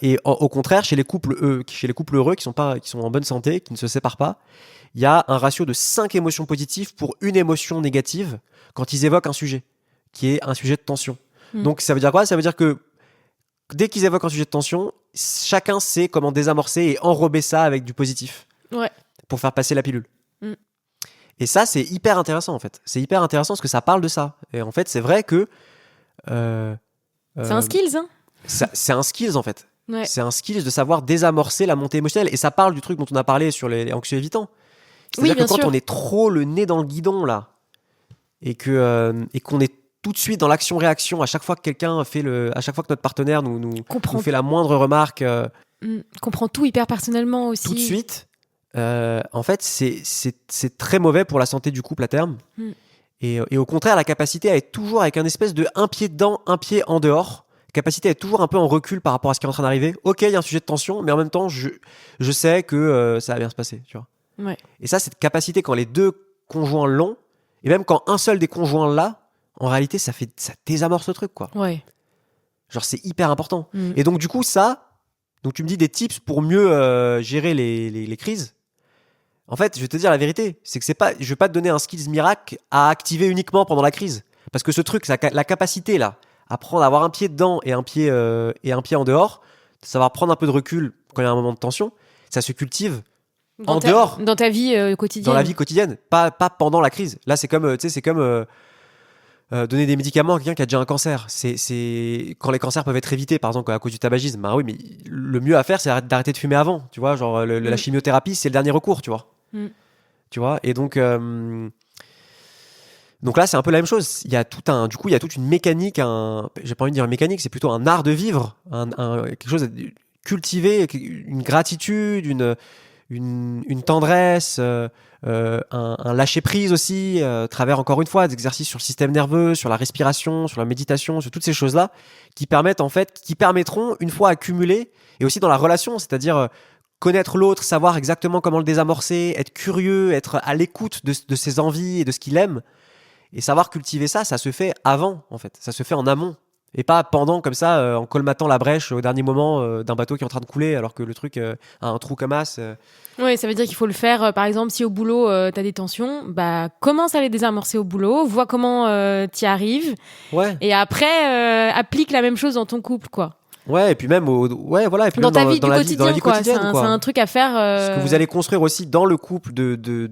Et au contraire, chez les couples heureux qui sont en bonne santé, qui ne se séparent pas, il y a un ratio de 5 émotions positives pour une émotion négative quand ils évoquent un sujet, qui est un sujet de tension. Donc ça veut dire quoi ? Ça veut dire que dès qu'ils évoquent un sujet de tension, chacun sait comment désamorcer et enrober ça avec du positif. Ouais. Pour faire passer la pilule. Et ça, c'est hyper intéressant en fait. C'est hyper intéressant parce que ça parle de ça. Et en fait, c'est vrai que... c'est un skills, hein. C'est un skills en fait. Ouais. C'est un skills de savoir désamorcer la montée émotionnelle. Et ça parle du truc dont on a parlé sur les anxieux évitants. C'est-à-dire que quand on est trop le nez dans le guidon là, et qu'on est tout de suite dans l'action-réaction à chaque fois que à chaque fois que notre partenaire nous fait la moindre remarque, comprend tout hyper personnellement aussi. Tout de suite, en fait, c'est très mauvais pour la santé du couple à terme. Et au contraire, la capacité à être toujours avec un espèce de un pied dedans, un pied en dehors, capacité à être toujours un peu en recul par rapport à ce qui est en train d'arriver. Ok, il y a un sujet de tension, mais en même temps, je sais que ça va bien se passer, tu vois. Ouais. Et ça, cette capacité, quand les deux conjoints l'ont, et même quand un seul des conjoints l'a, en réalité, ça désamorce le truc, quoi. Ouais. Genre, c'est hyper important. Et donc, du coup, donc tu me dis des tips pour mieux gérer les crises. En fait, je vais te dire la vérité, c'est que je vais pas te donner un skills miracle à activer uniquement pendant la crise. Parce que ce truc, la capacité, là, à avoir un pied dedans et un pied en dehors, de savoir prendre un peu de recul quand il y a un moment de tension, ça se cultive dehors. Dans ta vie quotidienne. Dans la vie quotidienne, pas pendant la crise. Là, c'est comme, donner des médicaments à quelqu'un qui a déjà un cancer. C'est quand les cancers peuvent être évités, par exemple à cause du tabagisme. Bah oui, mais le mieux à faire, c'est d'arrêter de fumer avant. Tu vois, genre la chimiothérapie, c'est le dernier recours, tu vois. Tu vois, et donc là, c'est un peu la même chose. Il y a toute une mécanique. J'ai pas envie de dire une mécanique, c'est plutôt un art de vivre, quelque chose à cultiver, une gratitude, une tendresse. Un lâcher prise aussi, à travers encore une fois des exercices sur le système nerveux, sur la respiration, sur la méditation, sur toutes ces choses-là qui permettront une fois accumulées, et aussi dans la relation, c'est-à-dire connaître l'autre, savoir exactement comment le désamorcer, être curieux, être à l'écoute de ses envies et de ce qu'il aime, et savoir cultiver ça se fait avant en fait, ça se fait en amont. Et pas pendant comme ça, en colmatant la brèche au dernier moment d'un bateau qui est en train de couler alors que le truc a un trou comme as. Oui, ça veut dire qu'il faut le faire, par exemple, si au boulot, tu as des tensions, bah, commence à les désamorcer au boulot, vois comment tu y arrives, et après, applique la même chose dans ton couple, quoi. Ouais, et puis même, et puis dans même ta vie dans du la quotidien, vie quoi. quotidienne. C'est un truc à faire. Ce que vous allez construire aussi dans le couple de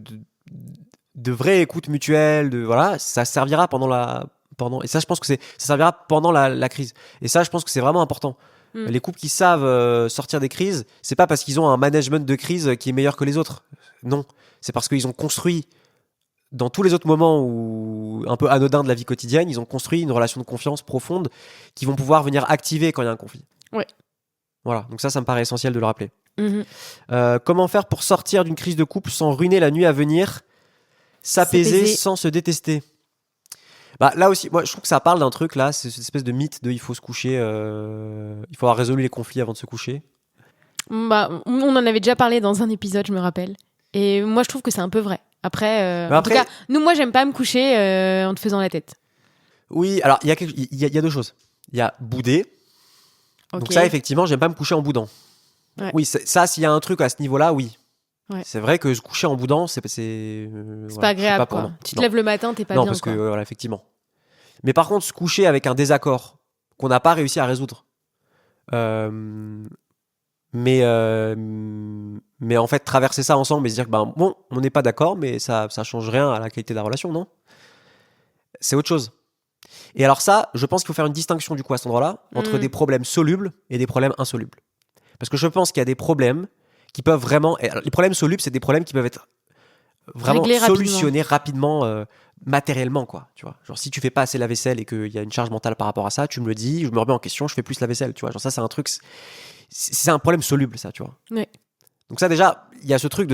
vraie écoute mutuelle, ça servira et ça, je pense que ça servira pendant la crise. Et ça, je pense que c'est vraiment important. Les couples qui savent sortir des crises, c'est pas parce qu'ils ont un management de crise qui est meilleur que les autres. Non, c'est parce qu'ils ont construit dans tous les autres moments où un peu anodins de la vie quotidienne, ils ont construit une relation de confiance profonde qui vont pouvoir venir activer quand il y a un conflit. Ouais. Voilà, donc ça me paraît essentiel de le rappeler. Comment faire pour sortir d'une crise de couple sans ruiner la nuit à venir, s'apaiser sans se détester? Bah, là aussi, moi je trouve que ça parle d'un truc là, c'est cette espèce de mythe de il faut se coucher, il faut avoir résolu les conflits avant de se coucher. Bah, on en avait déjà parlé dans un épisode, je me rappelle. Et moi je trouve que c'est un peu vrai. Après, en tout cas, moi j'aime pas me coucher en te faisant la tête. Oui, alors il y a deux choses. Il y a bouder. Okay. Donc ça, effectivement, j'aime pas me coucher en boudant. Ouais. Oui, ça, s'il y a un truc à ce niveau-là, oui. Ouais. C'est vrai que se coucher en boudant, c'est pas agréable, quoi. Tu te lèves le matin, t'es pas bien. Non, parce que, voilà, effectivement. Mais par contre, se coucher avec un désaccord qu'on n'a pas réussi à résoudre, mais en fait, traverser ça ensemble et se dire que, bon, on n'est pas d'accord, mais ça change rien à la qualité de la relation, non ? C'est autre chose. Et alors ça, je pense qu'il faut faire une distinction du coup à cet endroit-là entre des problèmes solubles et des problèmes insolubles. Parce que je pense qu'il y a des problèmes qui peuvent vraiment... Les problèmes solubles, c'est des problèmes qui peuvent être vraiment solutionnés rapidement, matériellement, quoi. Tu vois, genre si tu fais pas assez la vaisselle et qu'il y a une charge mentale par rapport à ça, tu me le dis, je me remets en question, je fais plus la vaisselle, tu vois. Genre ça, c'est un truc... C'est un problème soluble, ça, tu vois. Oui. Donc ça, déjà, il y a ce truc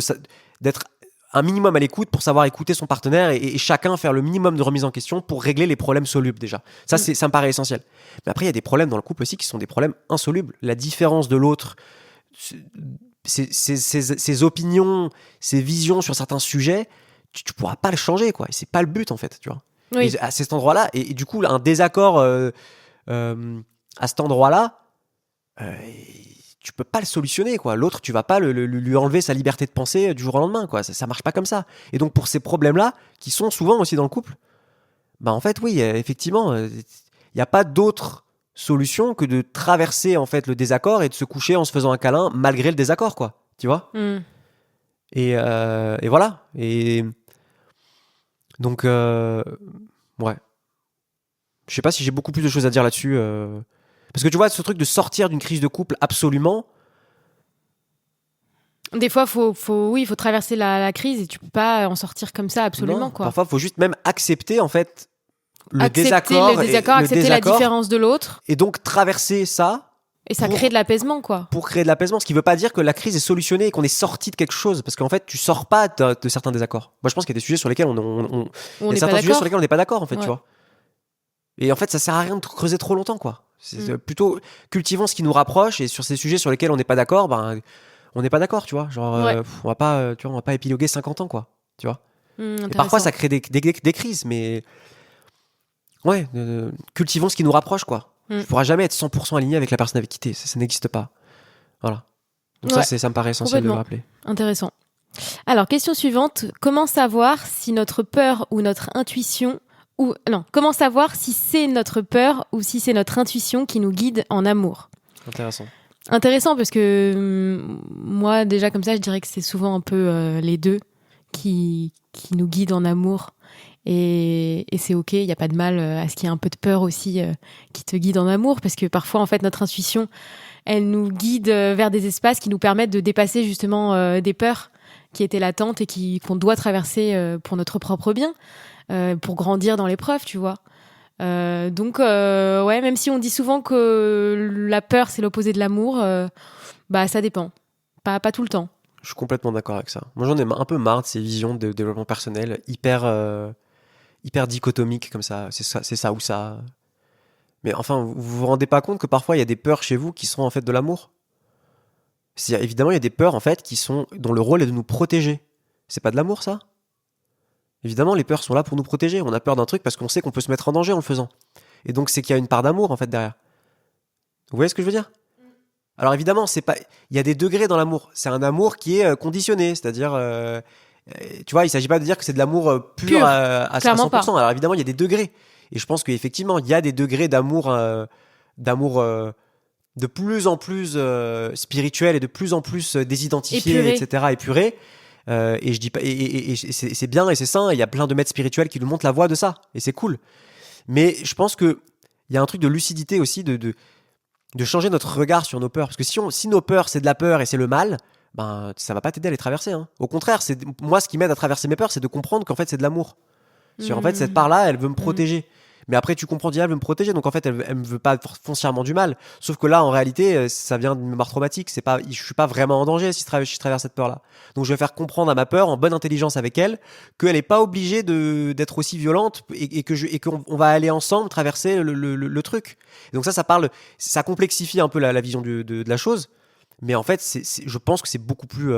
d'être un minimum à l'écoute pour savoir écouter son partenaire et chacun faire le minimum de remise en question pour régler les problèmes solubles déjà. Ça, ça me paraît essentiel. Mais après, il y a des problèmes dans le couple aussi qui sont des problèmes insolubles. La différence de l'autre, ses opinions, ses visions sur certains sujets, tu pourras pas le changer, quoi. Et c'est pas le but, en fait, tu vois. Oui. Et à cet endroit-là, et du coup, un désaccord à cet endroit-là, tu peux pas le solutionner, quoi. L'autre, tu vas pas lui enlever sa liberté de penser du jour au lendemain, quoi. Ça marche pas comme ça. Et donc pour ces problèmes-là, qui sont souvent aussi dans le couple, en fait, oui, effectivement, il n'y a pas d'autre solution que de traverser en fait le désaccord et de se coucher en se faisant un câlin malgré le désaccord, quoi. Tu vois ? Et voilà. Et donc, ouais. Je sais pas si j'ai beaucoup plus de choses à dire là-dessus. Parce que tu vois, ce truc de sortir d'une crise de couple, absolument. Des fois, faut traverser la crise et tu peux pas en sortir comme ça, absolument. Non, quoi. Parfois, il faut juste même accepter, en fait, le désaccord, accepter la différence de l'autre. Et donc, traverser ça. Et ça crée de l'apaisement, quoi. Pour créer de l'apaisement, ce qui veut pas dire que la crise est solutionnée et qu'on est sorti de quelque chose. Parce qu'en fait, tu sors pas de certains désaccords. Moi, je pense qu'il y a des sujets sur lesquels il y a certains sujets sur lesquels on n'est pas d'accord, en fait, tu vois. Et en fait, ça sert à rien de creuser trop longtemps, quoi. C'est plutôt cultivons ce qui nous rapproche et sur ces sujets sur lesquels on n'est pas d'accord, on n'est pas d'accord, tu vois. Genre, on va pas épiloguer 50 ans, quoi. Tu vois. Et parfois, ça crée des crises, mais ouais, cultivons ce qui nous rapproche, quoi. Tu pourras jamais être 100% aligné avec la personne avec qui t'es. Ça n'existe pas. Voilà. Donc ça me paraît essentiel de le rappeler. Intéressant. Alors, question suivante. Comment savoir si notre peur ou notre intuition comment savoir si c'est notre peur ou si c'est notre intuition qui nous guide en amour ? Intéressant parce que moi, déjà comme ça, je dirais que c'est souvent un peu les deux qui nous guident en amour. Et c'est ok, il n'y a pas de mal à ce qu'il y ait un peu de peur aussi qui te guide en amour, parce que parfois, en fait, notre intuition, elle nous guide vers des espaces qui nous permettent de dépasser justement des peurs qui étaient latentes et qu'on doit traverser pour notre propre bien, pour grandir dans l'épreuve, tu vois. Donc, même si on dit souvent que la peur, c'est l'opposé de l'amour, ça dépend. Pas tout le temps. Je suis complètement d'accord avec ça. Moi, j'en ai un peu marre de ces visions de développement personnel hyper dichotomiques comme ça. C'est ça ou ça. Mais enfin, vous vous rendez pas compte que parfois, il y a des peurs chez vous qui sont en fait de l'amour? Évidemment, il y a des peurs en fait dont le rôle est de nous protéger. C'est pas de l'amour, ça? Évidemment, les peurs sont là pour nous protéger. On a peur d'un truc parce qu'on sait qu'on peut se mettre en danger en le faisant. Et donc, c'est qu'il y a une part d'amour en fait derrière. Vous voyez ce que je veux dire? Alors évidemment, il y a des degrés dans l'amour. C'est un amour qui est conditionné, c'est-à-dire, tu vois, il s'agit pas de dire que c'est de l'amour pur à 100%. Pas. Alors évidemment, il y a des degrés. Et je pense qu'effectivement, il y a des degrés d'amour de plus en plus spirituel et de plus en plus désidentifié, etc., épuré. Et je dis pas, et c'est bien et c'est sain. Il y a plein de maîtres spirituels qui nous montrent la voie de ça, et c'est cool. Mais je pense que il y a un truc de lucidité aussi, de changer notre regard sur nos peurs, parce que si nos peurs c'est de la peur et c'est le mal, ben ça va pas t'aider à les traverser. Hein. Au contraire, moi ce qui m'aide à traverser mes peurs, c'est de comprendre qu'en fait c'est de l'amour. En fait cette part-là, elle veut me protéger. Mais après, tu comprends, elle veut me protéger, donc en fait, elle me veut pas foncièrement du mal. Sauf que là, en réalité, ça vient d'une mémoire traumatique. Je suis pas vraiment en danger si je traverse cette peur-là. Donc, je vais faire comprendre à ma peur, en bonne intelligence avec elle, qu'elle est pas obligée d'être aussi violente et qu'on va aller ensemble traverser le truc. Et donc ça complexifie un peu la vision de la chose. Mais en fait, je pense que c'est beaucoup plus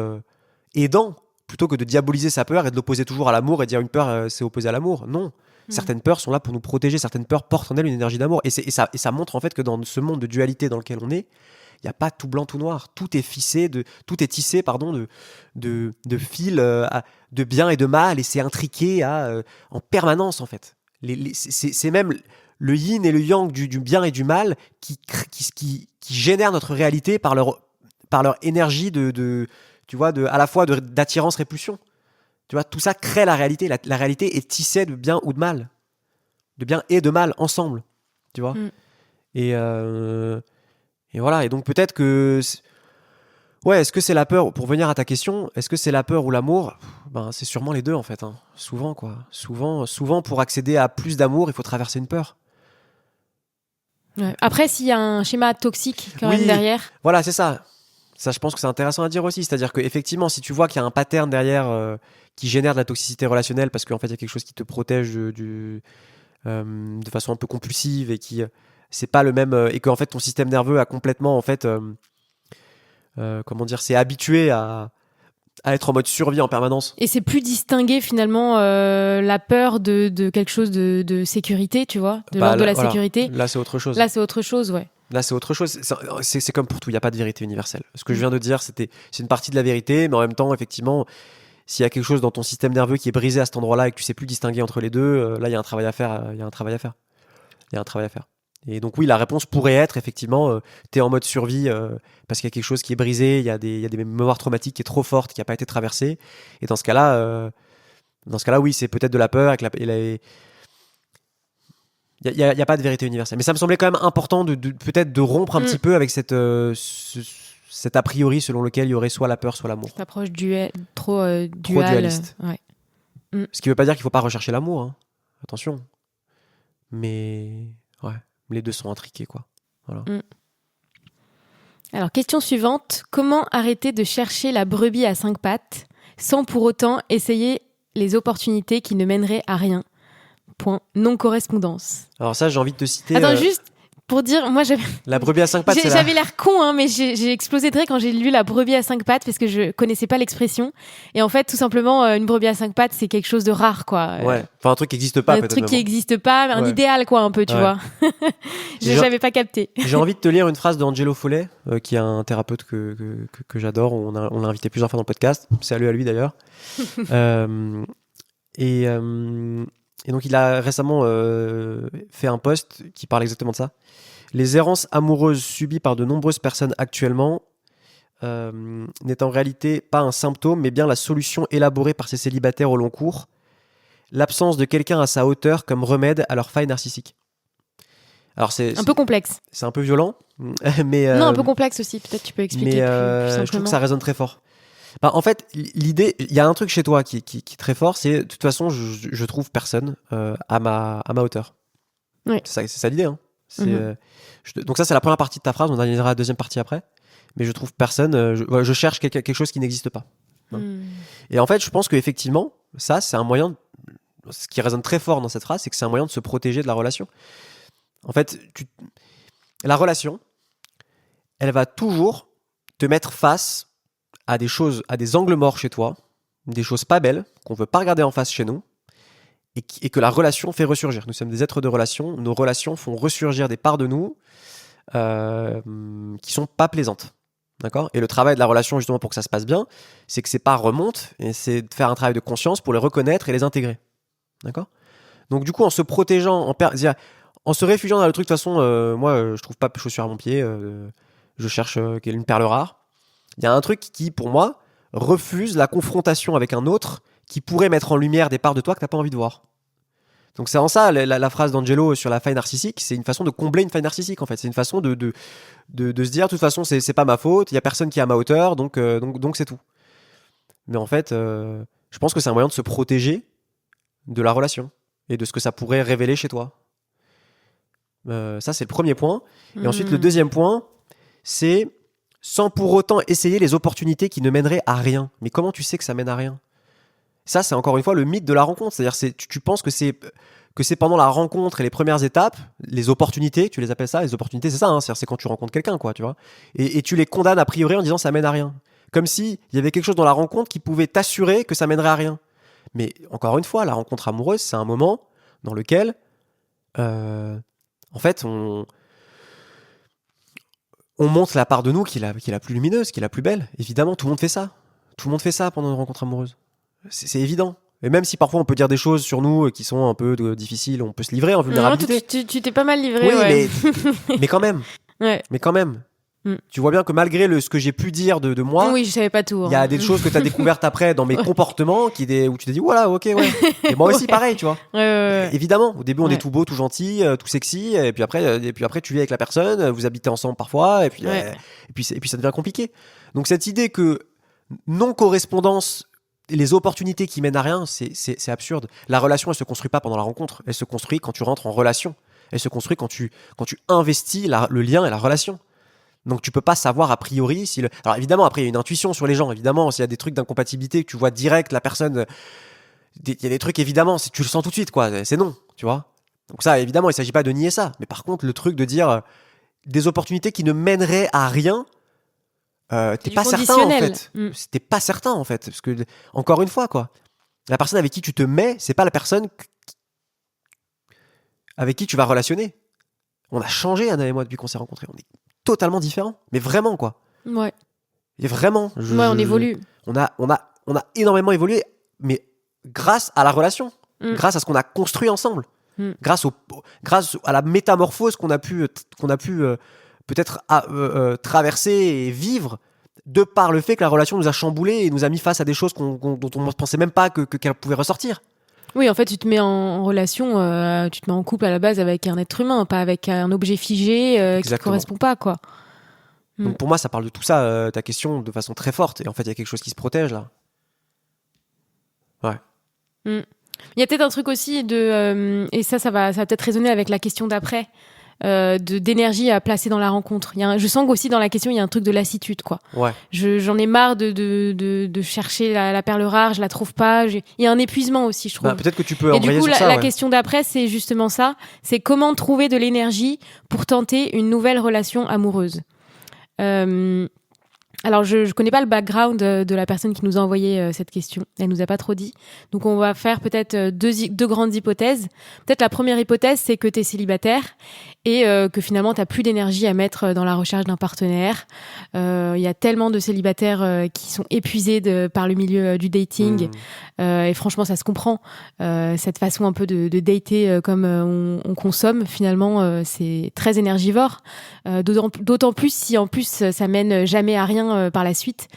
aidant plutôt que de diaboliser sa peur et de l'opposer toujours à l'amour et dire une peur, c'est opposé à l'amour. Non. Certaines peurs sont là pour nous protéger, certaines peurs portent en elles une énergie d'amour. Et ça montre en fait que dans ce monde de dualité dans lequel on est, il n'y a pas tout blanc, tout noir. Tout est tissé de fils de bien et de mal, et c'est intriqué en permanence en fait. C'est même le yin et le yang du bien et du mal qui génèrent notre réalité par leur énergie à la fois d'attirance-répulsion. Tu vois, tout ça crée la réalité. La réalité est tissée de bien ou de mal. De bien et de mal ensemble. Tu vois. Et voilà. Et donc peut-être que... Ouais, est-ce que c'est la peur? Pour venir à ta question, est-ce que c'est la peur ou l'amour? Ben, c'est sûrement les deux en fait. Hein. Souvent, quoi. Souvent, pour accéder à plus d'amour, il faut traverser une peur. Ouais. Après, s'il y a un schéma toxique quand même derrière... Voilà, c'est ça. Ça, je pense que c'est intéressant à dire aussi. C'est-à-dire qu'effectivement, si tu vois qu'il y a un pattern derrière qui génère de la toxicité relationnelle parce qu'en fait, il y a quelque chose qui te protège de façon un peu compulsive et qui c'est pas le même et qu'en fait, ton système nerveux a complètement en fait s'est habitué à être en mode survie en permanence. Et c'est plus distinguer finalement la peur de quelque chose de sécurité, tu vois, de l'ordre de la sécurité. Là, c'est autre chose. Ouais. Là, c'est autre chose. C'est comme pour tout, il n'y a pas de vérité universelle. Ce que je viens de dire, c'est une partie de la vérité, mais en même temps, effectivement, s'il y a quelque chose dans ton système nerveux qui est brisé à cet endroit-là et que tu sais plus distinguer entre les deux, là, il y a un travail à faire. Et donc, oui, la réponse pourrait être, effectivement, t'es en mode survie parce qu'il y a quelque chose qui est brisé, il y a des mémoires traumatiques qui est trop forte, qui n'a pas été traversée. Et dans ce cas-là, oui, c'est peut-être de la peur il n'y a pas de vérité universelle. Mais ça me semblait quand même important peut-être de rompre un petit peu avec cet a priori selon lequel il y aurait soit la peur, soit l'amour. Cette approche trop dualiste. Ouais. Ce qui ne veut pas dire qu'il ne faut pas rechercher l'amour. Hein. Attention. Mais ouais, les deux sont intriqués, quoi. Voilà. Alors, question suivante. Comment arrêter de chercher la brebis à 5 pattes sans pour autant essayer les opportunités qui ne mèneraient à rien? Point non-correspondance. Alors ça, j'ai envie de te citer... Attends, juste pour dire, moi j'avais... La brebis à 5 pattes, c'est j'avais l'air con, hein, mais j'ai explosé de rire quand j'ai lu la brebis à 5 pattes parce que je connaissais pas l'expression. Et en fait, tout simplement, une brebis à 5 pattes, c'est quelque chose de rare, quoi. Ouais, enfin un truc qui n'existe pas, peut-être. Un truc qui n'existe pas, mais un idéal, quoi, un peu, tu vois. J'avais pas capté. J'ai envie de te lire une phrase d'Angelo Follet, qui est un thérapeute que j'adore. On l'a invité plusieurs fois dans le podcast. Salut à lui, d'ailleurs. Et donc, il a récemment fait un post qui parle exactement de ça. Les errances amoureuses subies par de nombreuses personnes actuellement n'est en réalité pas un symptôme, mais bien la solution élaborée par ces célibataires au long cours. l'absence de quelqu'un à sa hauteur comme remède à leur faille narcissique. Alors c'est un peu complexe. C'est un peu violent, mais non, un peu complexe aussi. Peut-être tu peux expliquer plus simplement. Je trouve que ça résonne très fort. En fait, l'idée, il y a un truc chez toi qui est très fort, c'est de toute façon, je trouve personne à ma hauteur. Oui. C'est ça l'idée. Hein. Donc ça, c'est la première partie de ta phrase. On analysera la deuxième partie après. Mais je trouve personne. Je cherche quelque chose qui n'existe pas. Et en fait, je pense qu'effectivement, ça, c'est un moyen. Ce qui résonne très fort dans cette phrase, c'est que c'est un moyen de se protéger de la relation. En fait, la relation, elle va toujours te mettre face à des choses, à des angles morts chez toi, des choses pas belles, qu'on veut pas regarder en face chez nous, et que la relation fait ressurgir. Nous sommes des êtres de relation, nos relations font ressurgir des parts de nous qui sont pas plaisantes. D'accord ? Et le travail de la relation, justement, pour que ça se passe bien, c'est que ces parts remontent, et c'est de faire un travail de conscience pour les reconnaître et les intégrer. D'accord ? Donc du coup, en se protégeant, en se réfugiant dans le truc, de toute façon, moi, je trouve pas de chaussures à mon pied, je cherche une perle rare. Il y a un truc qui, pour moi, refuse la confrontation avec un autre qui pourrait mettre en lumière des parts de toi que t'as pas envie de voir. Donc c'est en ça, la phrase d'Angelo sur la faille narcissique, c'est une façon de combler une faille narcissique, en fait. C'est une façon de se dire, de toute façon, c'est pas ma faute, il y a personne qui est à ma hauteur, donc c'est tout. Mais en fait, je pense que c'est un moyen de se protéger de la relation et de ce que ça pourrait révéler chez toi. Ça, c'est le premier point. Et ensuite, le deuxième point, c'est sans pour autant essayer les opportunités qui ne mèneraient à rien. Mais comment tu sais que ça mène à rien ? Ça, c'est encore une fois le mythe de la rencontre. C'est-à-dire, tu penses que c'est pendant la rencontre et les premières étapes, les opportunités, tu les appelles ça, les opportunités, c'est ça, hein, c'est quand tu rencontres quelqu'un, quoi, tu vois. Et tu les condamnes a priori en disant ça mène à rien. Comme s'il y avait quelque chose dans la rencontre qui pouvait t'assurer que ça mènerait à rien. Mais encore une fois, la rencontre amoureuse, c'est un moment dans lequel, en fait, on montre la part de nous qui est la plus lumineuse, qui est la plus belle. Évidemment, tout le monde fait ça. Tout le monde fait ça pendant une rencontre amoureuse. C'est évident. Et même si parfois on peut dire des choses sur nous qui sont un peu difficiles, on peut se livrer en vulnérabilité. Tu t'es pas mal livré, oui, ouais. mais quand même. Ouais. Mais quand même. Tu vois bien que malgré ce que j'ai pu dire de moi, oui, je savais pas tout. Il y a des choses que tu as découvertes après dans mes comportements où tu t'es dit voilà, ok, ouais. Et moi aussi, pareil, tu vois. Ouais. Évidemment, au début, on est tout beau, tout gentil, tout sexy, et puis après, tu vis avec la personne, vous habitez ensemble parfois, et puis ça devient compliqué. Donc cette idée que non-correspondance, les opportunités qui mènent à rien, c'est absurde. La relation, elle se construit pas pendant la rencontre, elle se construit quand tu rentres en relation. Elle se construit quand tu investis le lien et la relation. Donc tu peux pas savoir a priori si alors évidemment après il y a une intuition sur les gens, évidemment s'il y a des trucs d'incompatibilité que tu vois direct la personne, il y a des trucs évidemment si tu le sens tout de suite quoi, c'est non, tu vois. Donc ça évidemment il s'agit pas de nier ça, mais par contre le truc de dire des opportunités qui ne mèneraient à rien, t'es pas certain en fait. T'es pas certain en fait parce que encore une fois quoi, la personne avec qui tu te mets, c'est pas la personne avec qui tu vas relationner. On a changé Anna et moi depuis qu'on s'est rencontrés, on est totalement différent, mais vraiment quoi. Ouais. Et vraiment. On évolue. On a énormément évolué, mais grâce à la relation, grâce à ce qu'on a construit ensemble, grâce à la métamorphose qu'on a pu peut-être traverser et vivre de par le fait que la relation nous a chamboulé et nous a mis face à des choses dont on ne pensait même pas qu'elle pouvait ressortir. Oui, en fait, tu te mets en relation, tu te mets en couple à la base avec un être humain, pas avec un objet figé qui ne correspond pas, quoi. Donc pour moi, ça parle de tout ça, ta question, de façon très forte. Et en fait, il y a quelque chose qui se protège, là. Ouais. Il y a peut-être un truc aussi et ça va peut-être résonner avec la question d'après, d'énergie à placer dans la rencontre. Je sens qu'aussi dans la question, il y a un truc de lassitude, quoi. Ouais. J'en ai marre de chercher la perle rare, je la trouve pas. Il y a un épuisement aussi, je trouve. Peut-être que tu peux embrayer sur ça. Et du coup, la question d'après, c'est justement ça. C'est comment trouver de l'énergie pour tenter une nouvelle relation amoureuse. Alors, je connais pas le background de la personne qui nous a envoyé cette question. Elle nous a pas trop dit. Donc, on va faire peut-être deux grandes hypothèses. Peut-être la première hypothèse, c'est que tu es célibataire et que finalement, tu n'as plus d'énergie à mettre dans la recherche d'un partenaire. Il y a tellement de célibataires qui sont épuisés par le milieu du dating. Et franchement, ça se comprend. Cette façon un peu de dater comme on consomme, finalement, c'est très énergivore. D'autant plus si, en plus, ça mène jamais à rien quelqu'un par la suite,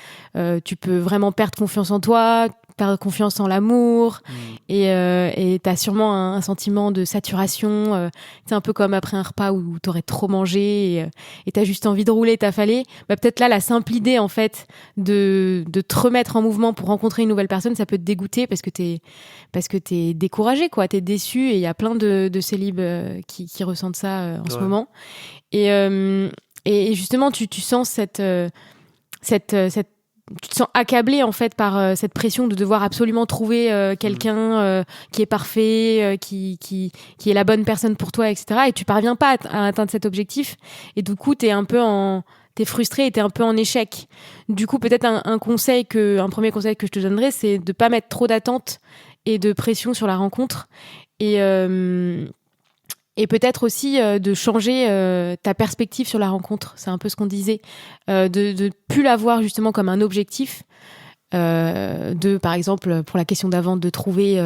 tu peux vraiment perdre confiance en toi, perdre confiance en l'amour, et t'as sûrement un sentiment de saturation. C'est un peu comme après un repas où t'aurais trop mangé et t'as juste envie de rouler, t'affaler. Peut-être là, la simple idée en fait de te remettre en mouvement pour rencontrer une nouvelle personne, ça peut te dégoûter parce que t'es découragé, quoi. T'es déçu, et il y a plein de célibes qui ressentent ça en ce moment. Et justement, tu sens tu te sens accablé en fait par cette pression de devoir absolument trouver quelqu'un qui est parfait, qui est la bonne personne pour toi, etc. Et tu parviens pas à atteindre cet objectif. Et du coup, t'es frustré et t'es un peu en échec. Du coup, peut-être un premier conseil que je te donnerais, c'est de pas mettre trop d'attentes et de pression sur la rencontre. Et peut-être aussi de changer ta perspective sur la rencontre. C'est un peu ce qu'on disait. De plus la voir justement comme un objectif. Par exemple, pour la question d'avant, de trouver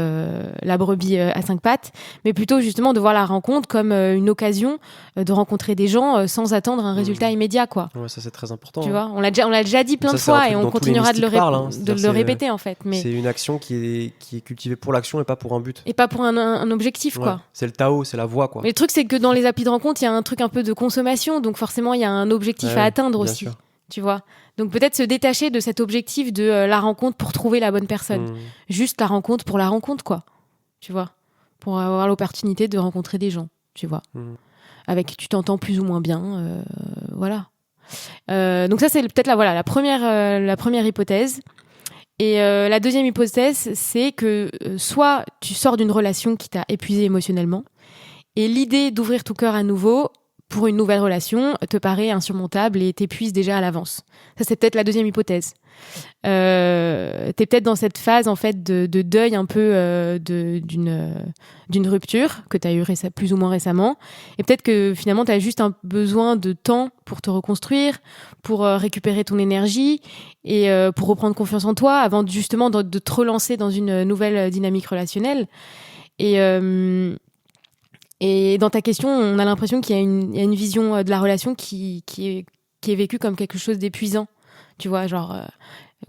la brebis à 5 pattes. Mais plutôt justement de voir la rencontre comme une occasion de rencontrer des gens sans attendre un résultat immédiat, quoi. Ouais, ça c'est très important. Tu vois, on l'a déjà dit plein de fois et on continuera de le répéter en fait. Mais c'est une action qui est cultivée pour l'action et pas pour un but. Et pas pour un objectif, quoi. C'est le Tao, c'est la voie, quoi. Mais le truc, c'est que dans les applis de rencontre, il y a un truc un peu de consommation, donc forcément, il y a un objectif à atteindre aussi. Sûr. Tu vois. Donc peut-être se détacher de cet objectif de la rencontre pour trouver la bonne personne. Juste la rencontre pour la rencontre, quoi. Tu vois. Pour avoir l'opportunité de rencontrer des gens, tu vois. Avec qui tu t'entends plus ou moins bien. Voilà. Donc ça, c'est peut-être la première hypothèse. Et la deuxième hypothèse, c'est que soit tu sors d'une relation qui t'a épuisé émotionnellement, et l'idée d'ouvrir ton cœur à nouveau pour une nouvelle relation te paraît insurmontable et t'épuise déjà à l'avance. Ça, c'est peut-être la deuxième hypothèse. T'es peut-être dans cette phase en fait de deuil un peu d'une rupture que t'as eu plus ou moins récemment, et peut-être que finalement t'as juste un besoin de temps pour te reconstruire, pour récupérer ton énergie et pour reprendre confiance en toi avant justement de te relancer dans une nouvelle dynamique relationnelle. Et dans ta question, on a l'impression qu'il y a une vision de la relation qui est vécue comme quelque chose d'épuisant. Tu vois, genre,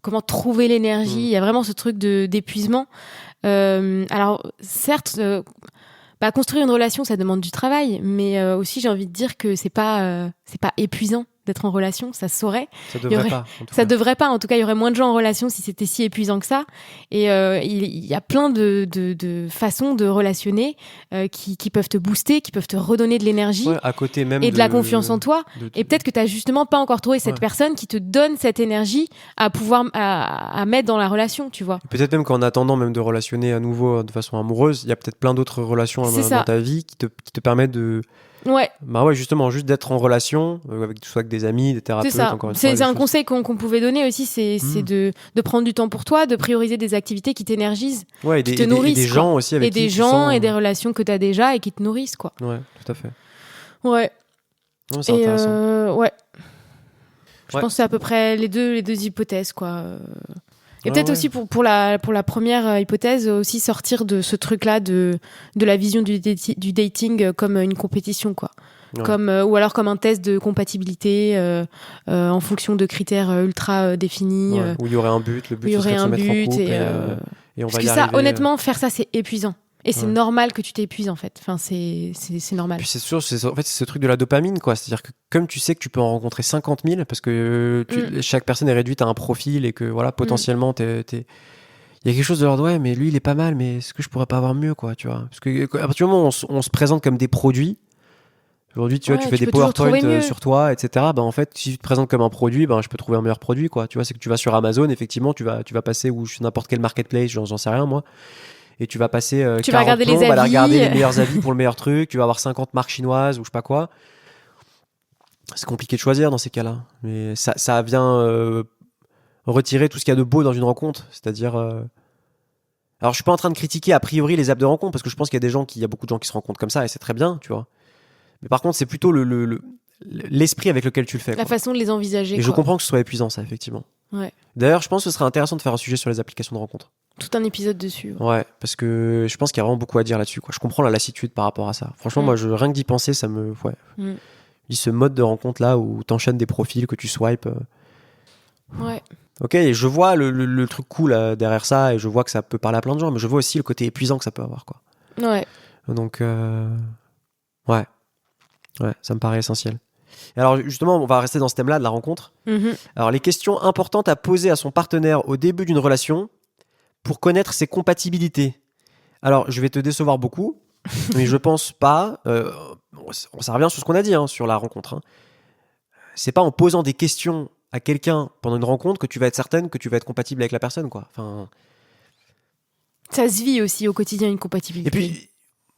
comment trouver l'énergie. Il y a vraiment ce truc d'épuisement. Alors, certes, construire une relation, ça demande du travail, mais aussi, j'ai envie de dire que c'est pas épuisant d'être en relation, ça se saurait. Ça devrait pas. En tout cas, il y aurait moins de gens en relation si c'était si épuisant que ça. Et il y a plein de façons de relationner qui peuvent te booster, qui peuvent te redonner de l'énergie, à côté même et de la confiance en toi. Et peut-être que t'as justement pas encore trouvé cette personne qui te donne cette énergie à pouvoir à mettre dans la relation, tu vois. Peut-être même qu'en attendant même de relationner à nouveau de façon amoureuse, il y a peut-être plein d'autres relations dans ta vie qui te permettent de... Ouais. Justement, juste d'être en relation, soit avec des amis, des thérapeutes. C'est ça. Encore une fois, c'est un conseil qu'on pouvait donner aussi, c'est de prendre du temps pour toi, de prioriser des activités qui t'énergisent, qui te nourrissent. Et des gens aussi avec qui tu sens... et des relations que t'as déjà et qui te nourrissent, quoi. Ouais, tout à fait. Ouais. Non, c'est intéressant. Ouais. Je pense que c'est à peu près les deux hypothèses, quoi. Et peut-être aussi pour la première hypothèse, aussi sortir de ce truc-là de la vision du dating comme une compétition, quoi. Ou alors comme un test de compatibilité en fonction de critères ultra définis. Où il y aurait un but, le but ce serait de se mettre en couple et on parce va que y arriver. Ça, honnêtement, faire ça, c'est épuisant. Et c'est normal que tu t'épuises, en fait. Enfin, c'est normal. Puis c'est sûr, c'est ce truc de la dopamine, quoi. C'est-à-dire que comme tu sais que tu peux en rencontrer 50 000, parce que chaque personne est réduite à un profil et que voilà, potentiellement, il y a quelque chose de l'ordre, mais lui, il est pas mal, mais est-ce que je pourrais pas avoir mieux, quoi, tu vois. Parce que à partir du moment où on se présente comme des produits, aujourd'hui, tu vois, tu fais des PowerPoint sur toi, etc. En fait, si tu te présentes comme un produit, je peux trouver un meilleur produit, quoi. Tu vois, c'est que tu vas sur Amazon, effectivement, tu vas passer ou n'importe quel marketplace, j'en sais rien, moi. Et tu vas passer 40 vas regarder les avis. Regarder les meilleurs avis pour le meilleur truc. Tu vas avoir 50 marques chinoises ou je sais pas quoi. C'est compliqué de choisir dans ces cas-là. Mais ça vient retirer tout ce qu'il y a de beau dans une rencontre. C'est-à-dire... Alors, je suis pas en train de critiquer a priori les apps de rencontre parce que je pense qu'il y a beaucoup de gens qui se rencontrent comme ça et c'est très bien, tu vois. Mais par contre, c'est plutôt l'esprit avec lequel tu le fais. La façon de les envisager. Et je comprends que ce soit épuisant, ça, effectivement. Ouais. D'ailleurs, je pense que ce serait intéressant de faire un sujet sur les applications de rencontre. Tout un épisode dessus. Ouais, parce que je pense qu'il y a vraiment beaucoup à dire là-dessus, quoi. Je comprends la lassitude par rapport à ça. Franchement, moi, rien que d'y penser, ça me... Ce mode de rencontre-là où t'enchaînes des profils, que tu swipes... Ouais. Ok, et je vois le truc cool derrière ça, et je vois que ça peut parler à plein de gens, mais je vois aussi le côté épuisant que ça peut avoir, quoi. Ouais. Donc, ouais, ça me paraît essentiel. Et alors, justement, on va rester dans ce thème-là de la rencontre. Alors, les questions importantes à poser à son partenaire au début d'une relation pour connaître ses compatibilités. Alors, je vais te décevoir beaucoup, mais je pense pas. Ça revient sur ce qu'on a dit sur la rencontre. C'est pas en posant des questions à quelqu'un pendant une rencontre que tu vas être certaine que tu vas être compatible avec la personne, quoi. Enfin... Ça se vit aussi au quotidien, une compatibilité. Et puis,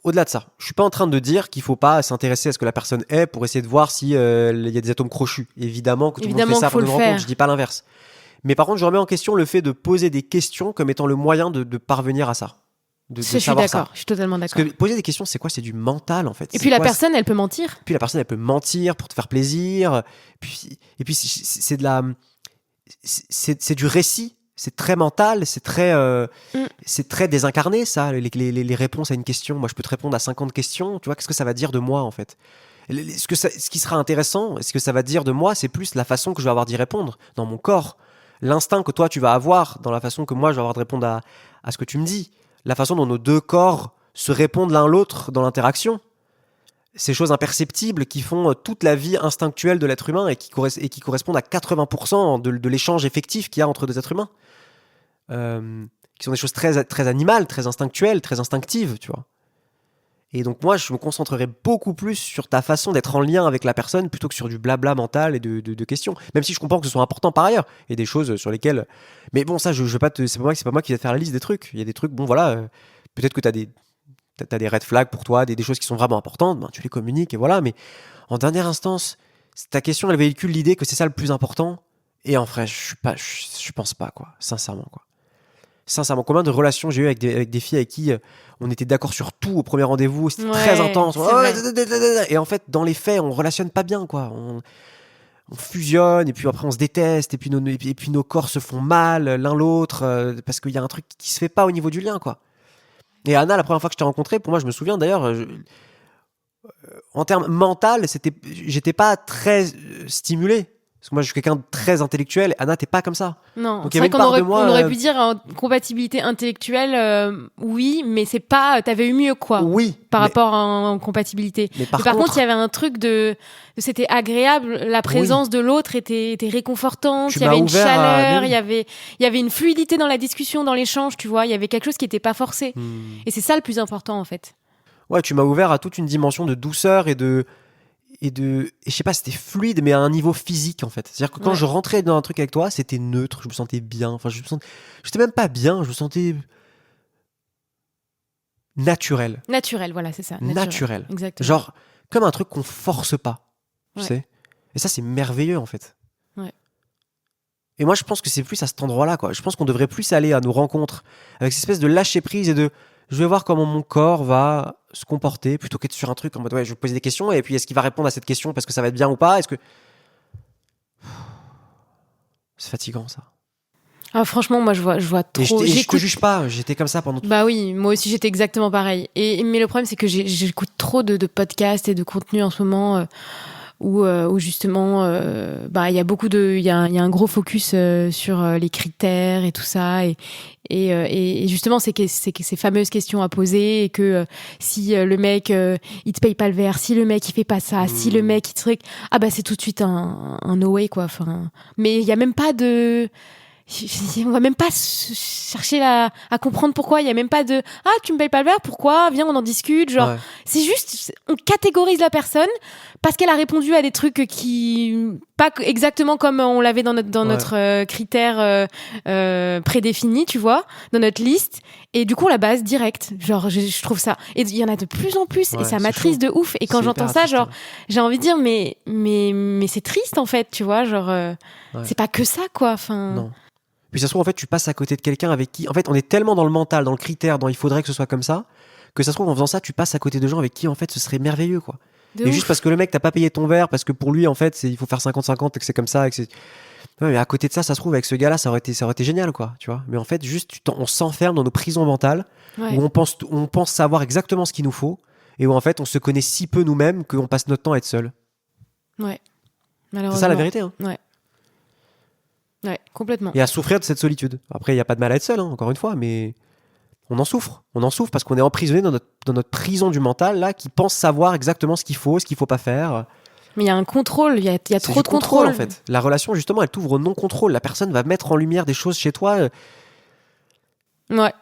au-delà de ça, je suis pas en train de dire qu'il faut pas s'intéresser à ce que la personne est pour essayer de voir s'il y a des atomes crochus. Évidemment que tout le monde fait ça pendant une rencontre, je dis pas l'inverse. Mais par contre, je remets en question le fait de poser des questions comme étant le moyen de parvenir à ça. Je suis d'accord, je suis totalement d'accord. Parce que poser des questions, c'est quoi ? C'est du mental, en fait. Et puis la personne, elle peut mentir. Puis la personne, elle peut mentir pour te faire plaisir. Et puis c'est de la... C'est du récit. C'est très mental, c'est très désincarné, ça, les réponses à une question. Moi, je peux te répondre à 50 questions. Tu vois, qu'est-ce que ça va dire de moi, en fait ? Ce qui sera intéressant, ce que ça va dire de moi, c'est plus la façon que je vais avoir d'y répondre, dans mon corps. L'instinct que toi, tu vas avoir dans la façon que moi, je vais avoir de répondre à ce que tu me dis. La façon dont nos deux corps se répondent l'un l'autre dans l'interaction. Ces choses imperceptibles qui font toute la vie instinctuelle de l'être humain et qui correspondent à 80% de l'échange effectif qu'il y a entre deux êtres humains. Qui sont des choses très, très animales, très instinctuelles, très instinctives, tu vois. Et donc moi, je me concentrerai beaucoup plus sur ta façon d'être en lien avec la personne plutôt que sur du blabla mental et de questions. Même si je comprends que ce soit important par ailleurs. Il y a des choses sur lesquelles... Mais bon, ça, je veux pas c'est pas moi qui vais te faire la liste des trucs. Il y a des trucs, bon voilà, peut-être que t'as des red flags pour toi, des choses qui sont vraiment importantes, ben, tu les communiques et voilà. Mais en dernière instance, ta question, elle véhicule l'idée que c'est ça le plus important. Et en vrai, je pense pas, quoi. Sincèrement, quoi. Sincèrement, combien de relations j'ai eu avec des filles avec qui on était d'accord sur tout au premier rendez-vous, c'était très intense. Et en fait, dans les faits, on relationne pas bien, quoi. On fusionne et puis après on se déteste et puis nos corps se font mal l'un l'autre parce qu'il y a un truc qui se fait pas au niveau du lien, quoi. Et Anna, la première fois que je t'ai rencontré, pour moi, je me souviens d'ailleurs, en termes mental, j'étais pas très stimulé. Parce que moi, je suis quelqu'un de très intellectuel. Anna, t'es pas comme ça. Non, donc c'est vrai qu'on aurait pu dire compatibilité intellectuelle, oui, mais c'est pas... T'avais eu mieux, quoi. Oui. Par rapport en compatibilité. Mais par contre, il y avait un truc c'était agréable. La présence de l'autre était réconfortante. Il y avait une chaleur, il y avait une fluidité dans la discussion, dans l'échange, tu vois. Il y avait quelque chose qui était pas forcé. Et c'est ça le plus important, en fait. Ouais, tu m'as ouvert à toute une dimension de douceur et je sais pas, c'était fluide, mais à un niveau physique, en fait. C'est-à-dire que quand je rentrais dans un truc avec toi, c'était neutre, je me sentais bien. Enfin, j'étais même pas bien, je me sentais naturel. Naturel, voilà, c'est ça. Naturel. Exactement. Genre, comme un truc qu'on force pas, tu sais. Et ça, c'est merveilleux, en fait. Ouais. Et moi, je pense que c'est plus à cet endroit-là, quoi. Je pense qu'on devrait plus aller à nos rencontres avec cette espèce de lâcher-prise et de... Je vais voir comment mon corps va se comporter plutôt qu'être sur un truc en mode je vais poser des questions et puis est-ce qu'il va répondre à cette question parce que ça va être bien ou pas ? Est-ce que... C'est fatigant, ça. Ah, franchement, moi, je vois trop... Je te juge pas, j'étais comme ça pendant tout. Bah oui, moi aussi, j'étais exactement pareil. Mais le problème, c'est que j'écoute trop de podcasts et de contenus en ce moment... où justement il y a il y a un gros focus sur les critères et tout ça et justement c'est que ces fameuses questions à poser et que si le mec il te paye pas le verre, si le mec il fait pas ça, si le mec il truc, c'est tout de suite un no way, quoi. Enfin, mais il y a même pas de... On va même pas chercher à comprendre pourquoi. Il y a même pas de tu me payes pas le verre, pourquoi, viens on en discute, genre c'est juste on catégorise la personne parce qu'elle a répondu à des trucs qui pas exactement comme on l'avait dans notre critère prédéfini, tu vois, dans notre liste, et du coup on la base direct, genre je trouve ça, et il y en a de plus en plus et ça m'attriste de ouf, et quand j'entends ça, genre j'ai envie de dire mais c'est triste, en fait, tu vois, genre c'est pas que ça, quoi. Enfin, non. Puis ça se trouve, en fait, tu passes à côté de quelqu'un avec qui... En fait, on est tellement dans le mental, dans le critère, dans il faudrait que ce soit comme ça, que ça se trouve, en faisant ça, tu passes à côté de gens avec qui, en fait, ce serait merveilleux, quoi. Et juste parce que le mec, t'as pas payé ton verre, parce que pour lui, en fait, il faut faire 50-50 et que c'est comme ça, et que c'est... Ouais, mais à côté de ça, ça se trouve, avec ce gars-là, ça aurait été génial, quoi, tu vois. Mais en fait, juste, on s'enferme dans nos prisons mentales, où on pense savoir exactement ce qu'il nous faut, et où, en fait, on se connaît si peu nous-mêmes qu'on passe notre temps à être seul. Ouais. C'est ça, la vérité, hein. Ouais. Ouais, complètement. Et à souffrir de cette solitude. Après, il n'y a pas de mal à être seul, encore une fois, mais on en souffre. On en souffre parce qu'on est emprisonné dans notre prison du mental, là, qui pense savoir exactement ce qu'il faut pas faire. Mais il y a un contrôle, il y a trop de contrôle. En fait. La relation, justement, elle t'ouvre au non-contrôle. La personne va mettre en lumière des choses chez toi. Ouais.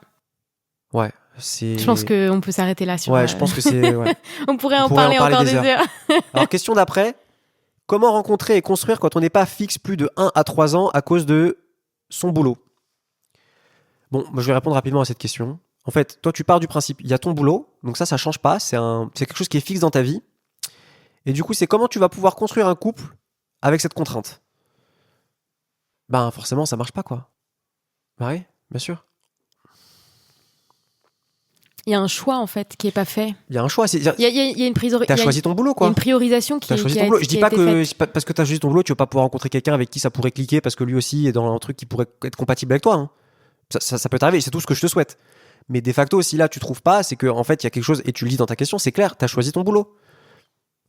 Ouais. Je pense qu'on peut s'arrêter là sur. Ouais, je pense que c'est. Ouais. On pourrait en parler encore des heures. Alors, question d'après. Comment rencontrer et construire quand on n'est pas fixe plus de 1 à 3 ans à cause de son boulot? Bon, moi, je vais répondre rapidement à cette question. En fait, toi, tu pars du principe, il y a ton boulot, donc ça change pas. C'est quelque chose qui est fixe dans ta vie. Et du coup, c'est comment tu vas pouvoir construire un couple avec cette contrainte. Ben, forcément, ça marche pas, quoi. Bah oui, bien sûr. Il y a un choix, en fait, qui est pas fait. Il y a un choix. Il y a une prise. T'as choisi ton boulot, quoi. Il y a une priorisation qui a choisi ton boulot. Je dis pas que parce que t'as choisi ton boulot, tu vas pas pouvoir rencontrer quelqu'un avec qui ça pourrait cliquer parce que lui aussi est dans un truc qui pourrait être compatible avec toi. Hein. Ça peut t'arriver, c'est tout ce que je te souhaite. Mais de facto, si là tu trouves pas, c'est que en fait il y a quelque chose, et tu le dis dans ta question, c'est clair, t'as choisi ton boulot.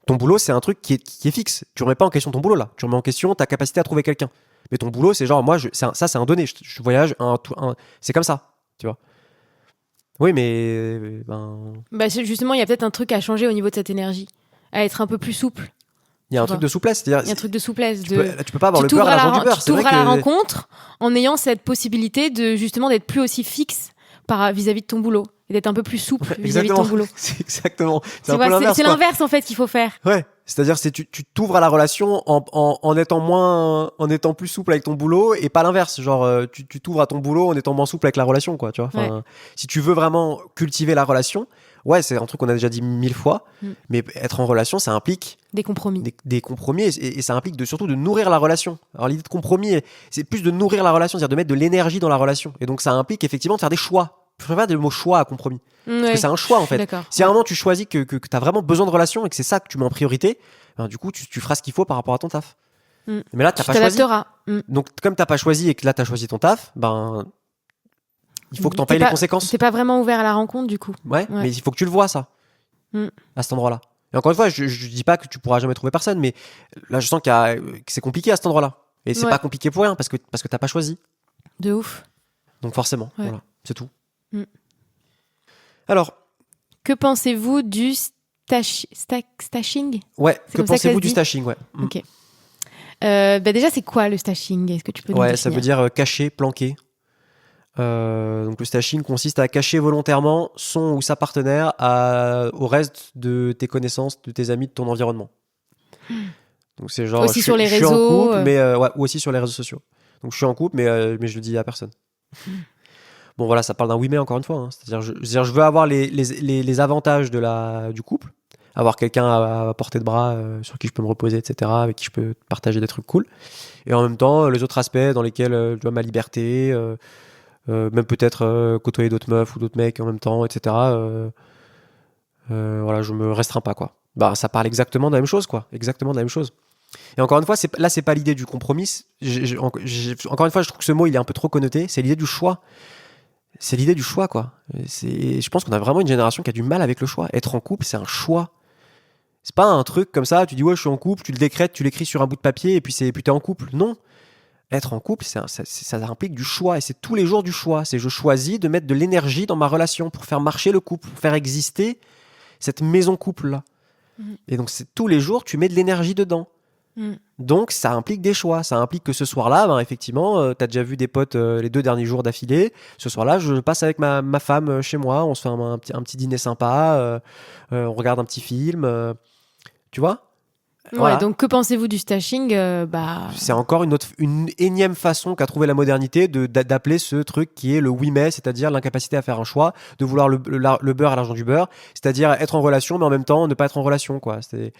Ton boulot, c'est un truc qui est fixe. Tu remets pas en question ton boulot là. Tu remets en question ta capacité à trouver quelqu'un. Mais ton boulot, c'est genre, moi, ça c'est un donné. Je voyage, c'est comme ça, tu vois. Oui, mais justement, il y a peut-être un truc à changer au niveau de cette énergie, à être un peu plus souple. Il y a un truc de souplesse, c'est-à-dire. Il y a un truc de souplesse. Tu peux pas avoir le beurre à l'argent du beurre. Tu t'ouvres à la rencontre en ayant cette possibilité de justement d'être plus aussi fixe vis-à-vis de ton boulot et d'être un peu plus souple vis-à-vis de ton boulot. C'est exactement. C'est un peu l'inverse. C'est l'inverse en fait qu'il faut faire. Ouais. C'est-à-dire tu t'ouvres à la relation en étant plus souple avec ton boulot et pas l'inverse. Genre tu t'ouvres à ton boulot en étant moins souple avec la relation, quoi. Tu vois. Enfin, si tu veux vraiment cultiver la relation. Ouais, c'est un truc qu'on a déjà dit 1000 fois, mais être en relation, ça implique des compromis. Des compromis, et ça implique surtout de nourrir la relation. Alors l'idée de compromis, c'est plus de nourrir la relation, c'est-à-dire de mettre de l'énergie dans la relation. Et donc ça implique effectivement de faire des choix. Je préfère le mot choix à compromis. Parce que c'est un choix en fait. Si à un moment tu choisis que tu as vraiment besoin de relation et que c'est ça que tu mets en priorité, ben, du coup tu feras ce qu'il faut par rapport à ton taf. Mais là, tu pas choisi. Donc comme tu n'as pas choisi et que là tu as choisi ton taf, ben... Il faut que tu en payes les conséquences. T'es pas vraiment ouvert à la rencontre du coup. Ouais, mais il faut que tu le vois ça, à cet endroit-là. Et encore une fois, je dis pas que tu pourras jamais trouver personne, mais là je sens que c'est compliqué à cet endroit-là. Et c'est pas compliqué pour rien, parce que t'as pas choisi. De ouf. Donc forcément, voilà, c'est tout. Alors. Que pensez-vous du stashing? Ouais, que pensez-vous du stashing? Ouais. Ok. Déjà, c'est quoi le stashing? Est-ce que tu peux nous définir? Ça veut dire cacher, planquer. Donc le stashing consiste à cacher volontairement son ou sa partenaire au reste de tes connaissances, de tes amis, de ton environnement. Donc c'est genre aussi sur les réseaux, je suis en couple, mais ou aussi sur les réseaux sociaux. Donc je suis en couple, mais je le dis à personne. Bon voilà, ça parle d'un oui mais encore une fois. Hein. C'est-à-dire je veux avoir les avantages du couple, avoir quelqu'un à portée de bras sur qui je peux me reposer, etc., avec qui je peux partager des trucs cool. Et en même temps les autres aspects dans lesquels je dois ma liberté. Même peut-être côtoyer d'autres meufs ou d'autres mecs en même temps, etc. Voilà, je me restreins pas, quoi. Bah, ça parle exactement de la même chose, quoi. Exactement de la même chose. Et encore une fois, c'est pas l'idée du compromis. Encore une fois, je trouve que ce mot, il est un peu trop connoté. C'est l'idée du choix. C'est l'idée du choix, quoi. Je pense qu'on a vraiment une génération qui a du mal avec le choix. Être en couple, c'est un choix. C'est pas un truc comme ça, tu dis ouais, je suis en couple, tu le décrètes, tu l'écris sur un bout de papier et puis t'es en couple. Non. Être en couple, ça implique du choix, et c'est tous les jours du choix. C'est je choisis de mettre de l'énergie dans ma relation pour faire marcher le couple, pour faire exister cette maison couple-là. Et donc, c'est tous les jours, tu mets de l'énergie dedans. Donc, ça implique des choix. Ça implique que ce soir-là, ben, effectivement, tu as déjà vu des potes les 2 derniers jours d'affilée. Ce soir-là, je passe avec ma femme chez moi, on se fait un petit dîner sympa, on regarde un petit film. Tu vois ? Voilà. Ouais, donc que pensez-vous du stashing? C'est encore une énième façon qu'a trouvé la modernité d'appeler ce truc qui est le oui mais, c'est-à-dire l'incapacité à faire un choix, de vouloir le beurre à l'argent du beurre, c'est-à-dire être en relation mais en même temps ne pas être en relation, quoi. C'est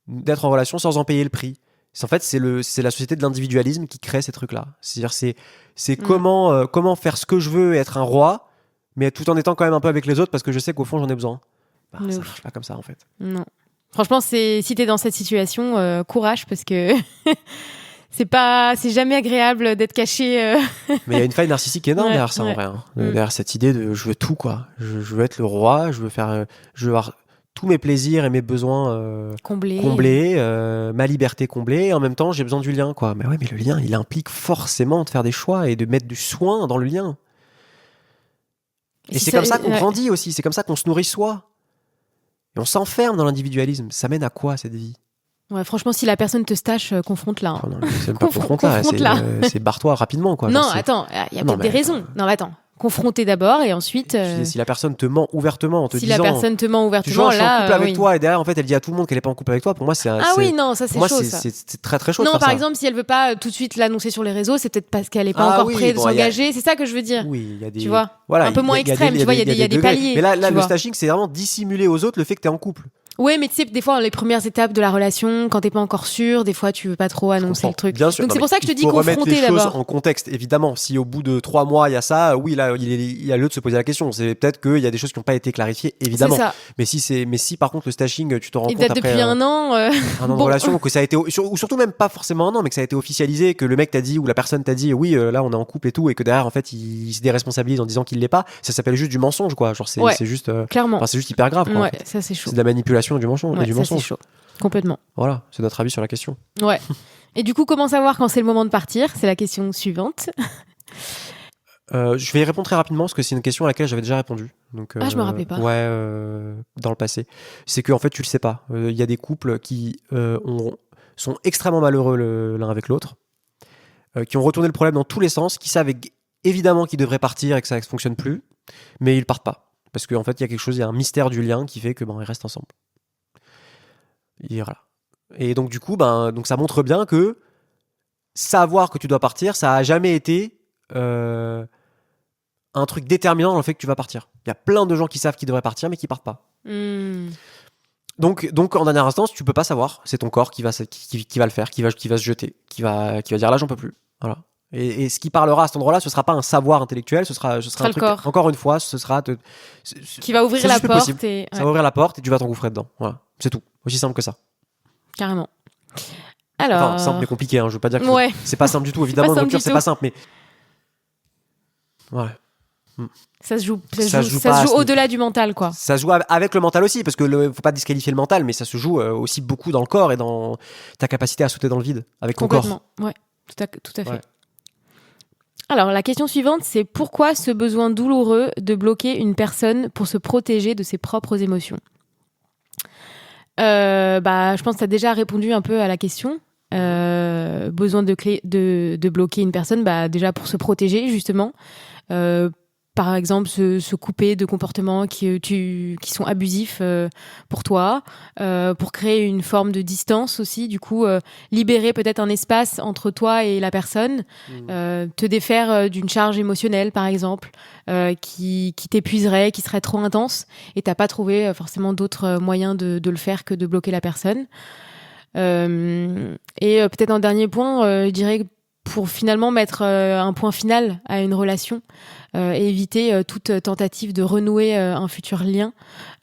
d'être en relation sans en payer le prix. En fait, c'est la société de l'individualisme qui crée ces trucs-là. C'est-à-dire c'est comment faire ce que je veux et être un roi, mais tout en étant quand même un peu avec les autres parce que je sais qu'au fond j'en ai besoin. Ça marche pas comme ça en fait. Non. Franchement, si t'es dans cette situation, courage, parce que c'est jamais agréable d'être caché. Mais il y a une faille narcissique énorme derrière ça, en vrai. Hein. Derrière cette idée de je veux tout, quoi. Je veux être le roi, je veux avoir tous mes plaisirs et mes besoins comblés, ma liberté comblée, et en même temps j'ai besoin du lien, quoi. Mais ouais, mais le lien, il implique forcément de faire des choix et de mettre du soin dans le lien. Et c'est comme ça qu'on grandit aussi, c'est comme ça qu'on se nourrit soi. Et on s'enferme dans l'individualisme. Ça mène à quoi, cette vie ? Ouais, franchement, si la personne te stache, confronte-la. Oh non, c'est même pas confronte-la, c'est barre-toi rapidement, quoi. Non, attends, il y a peut-être des raisons. Non, mais attends. Confronter d'abord et ensuite. Si la personne te ment ouvertement en te disant. Si la personne te ment ouvertement, là. Je suis en couple avec toi et derrière, en fait, elle dit à tout le monde qu'elle est pas en couple avec toi. Pour moi, c'est. Oui, non, ça c'est chaud. Ça. C'est très très chaud. Non, par exemple, si elle veut pas tout de suite l'annoncer sur les réseaux, c'est peut-être parce qu'elle est pas encore prête de s'engager. C'est ça que je veux dire. Oui, il y a des. Tu vois, un peu moins extrême. Tu vois, il y a des paliers. Mais là, le staging, c'est vraiment dissimuler aux autres le fait que t'es en couple. Ouais, mais tu sais, des fois, les premières étapes de la relation, quand t'es pas encore sûr, des fois, tu veux pas trop annoncer le truc. Bien sûr. Donc c'est pour ça que je te dis confronter d'abord. Il faut remettre les choses en contexte, évidemment. Si au bout de 3 mois, il y a ça, oui, là, il y a lieu de se poser la question. C'est peut-être qu'il y a des choses qui n'ont pas été clarifiées, évidemment. C'est ça. Mais si par contre le staging, tu te rends compte après depuis un an, un an de relation, que ça a été, ou surtout même pas forcément un an, mais que ça a été officialisé, que le mec t'a dit ou la personne t'a dit, oui, là, on est en couple et tout, et que derrière, en fait, il se déresponsabilise en disant qu'il l'est pas. Ça s'appelle juste du mensonge, quoi. Genre, c'est juste, clairement. C'est juste hyper grave, quoi. Ouais, ça c'est chaud. C'est de la manipulation et du mensonge. C'est chaud. Complètement. Voilà, c'est notre avis sur la question. Ouais. Et du coup, comment savoir quand c'est le moment de partir ? C'est la question suivante. Je vais y répondre très rapidement parce que c'est une question à laquelle j'avais déjà répondu. Donc, je me rappelais pas. Ouais, dans le passé. C'est qu'en fait, tu le sais pas. Il y a des couples qui sont extrêmement malheureux l'un avec l'autre, qui ont retourné le problème dans tous les sens, qui savent évidemment qu'ils devraient partir et que ça ne fonctionne plus, mais ils partent pas. Parce qu'en fait, il y a un mystère du lien qui fait que ils restent ensemble. Et voilà. Et donc du coup, donc ça montre bien que savoir que tu dois partir, ça a jamais été un truc déterminant dans le fait que tu vas partir. Il y a plein de gens qui savent qu'ils devraient partir mais qui partent pas. Donc en dernière instance, tu peux pas savoir. C'est ton corps qui va le faire, qui va se jeter, qui va dire là j'en peux plus. Voilà. Et ce qui parlera à cet endroit-là, ce sera pas un savoir intellectuel, ce sera un truc. Corps. Encore une fois, ce sera qui va ouvrir la porte. Ça va ouvrir la porte et tu vas t'engouffrer dedans. Voilà, c'est tout. Aussi simple que ça. Carrément. Alors. Simple mais compliqué. Je veux pas dire que c'est pas simple du tout. Évidemment, une rupture c'est pas simple, mais ouais. Ça se joue au-delà du mental, quoi. Ça se joue avec le mental aussi, parce que faut pas disqualifier le mental, mais ça se joue aussi beaucoup dans le corps et dans ta capacité à sauter dans le vide avec ton corps. Complètement. Ouais, tout à fait. Ouais. Alors, la question suivante, c'est pourquoi ce besoin douloureux de bloquer une personne pour se protéger de ses propres émotions ? Je pense que tu as déjà répondu un peu à la question. Besoin de bloquer une personne, déjà pour se protéger, justement. Par exemple, se couper de comportements qui sont abusifs pour toi, pour créer une forme de distance aussi, du coup, libérer peut-être un espace entre toi et la personne, te défaire d'une charge émotionnelle, par exemple, qui t'épuiserait, qui serait trop intense, et t'as pas trouvé forcément d'autres moyens de le faire que de bloquer la personne. Et peut-être un dernier point, je dirais pour finalement mettre un point final à une relation et éviter toute tentative de renouer un futur lien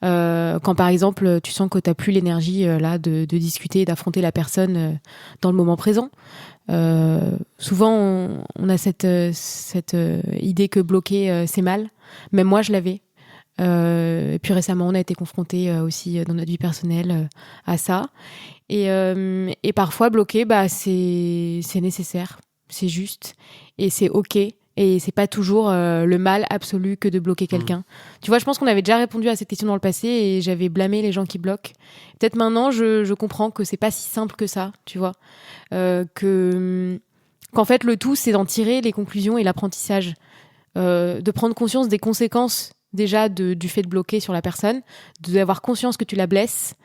quand par exemple tu sens que tu n'as plus l'énergie là de discuter et d'affronter la personne dans le moment présent. Souvent on a cette idée que bloquer c'est mal. Même moi je l'avais. Et puis récemment on a été confrontés aussi dans notre vie personnelle à ça. Et parfois bloquer c'est nécessaire. C'est juste et c'est ok et c'est pas toujours le mal absolu que de bloquer quelqu'un. Tu vois, je pense qu'on avait déjà répondu à cette question dans le passé et j'avais blâmé les gens qui bloquent. Peut-être maintenant je comprends que c'est pas si simple que ça, tu vois, qu'en fait le tout c'est d'en tirer les conclusions et l'apprentissage, de prendre conscience des conséquences déjà du fait de bloquer sur la personne, d'avoir conscience que tu la blesses,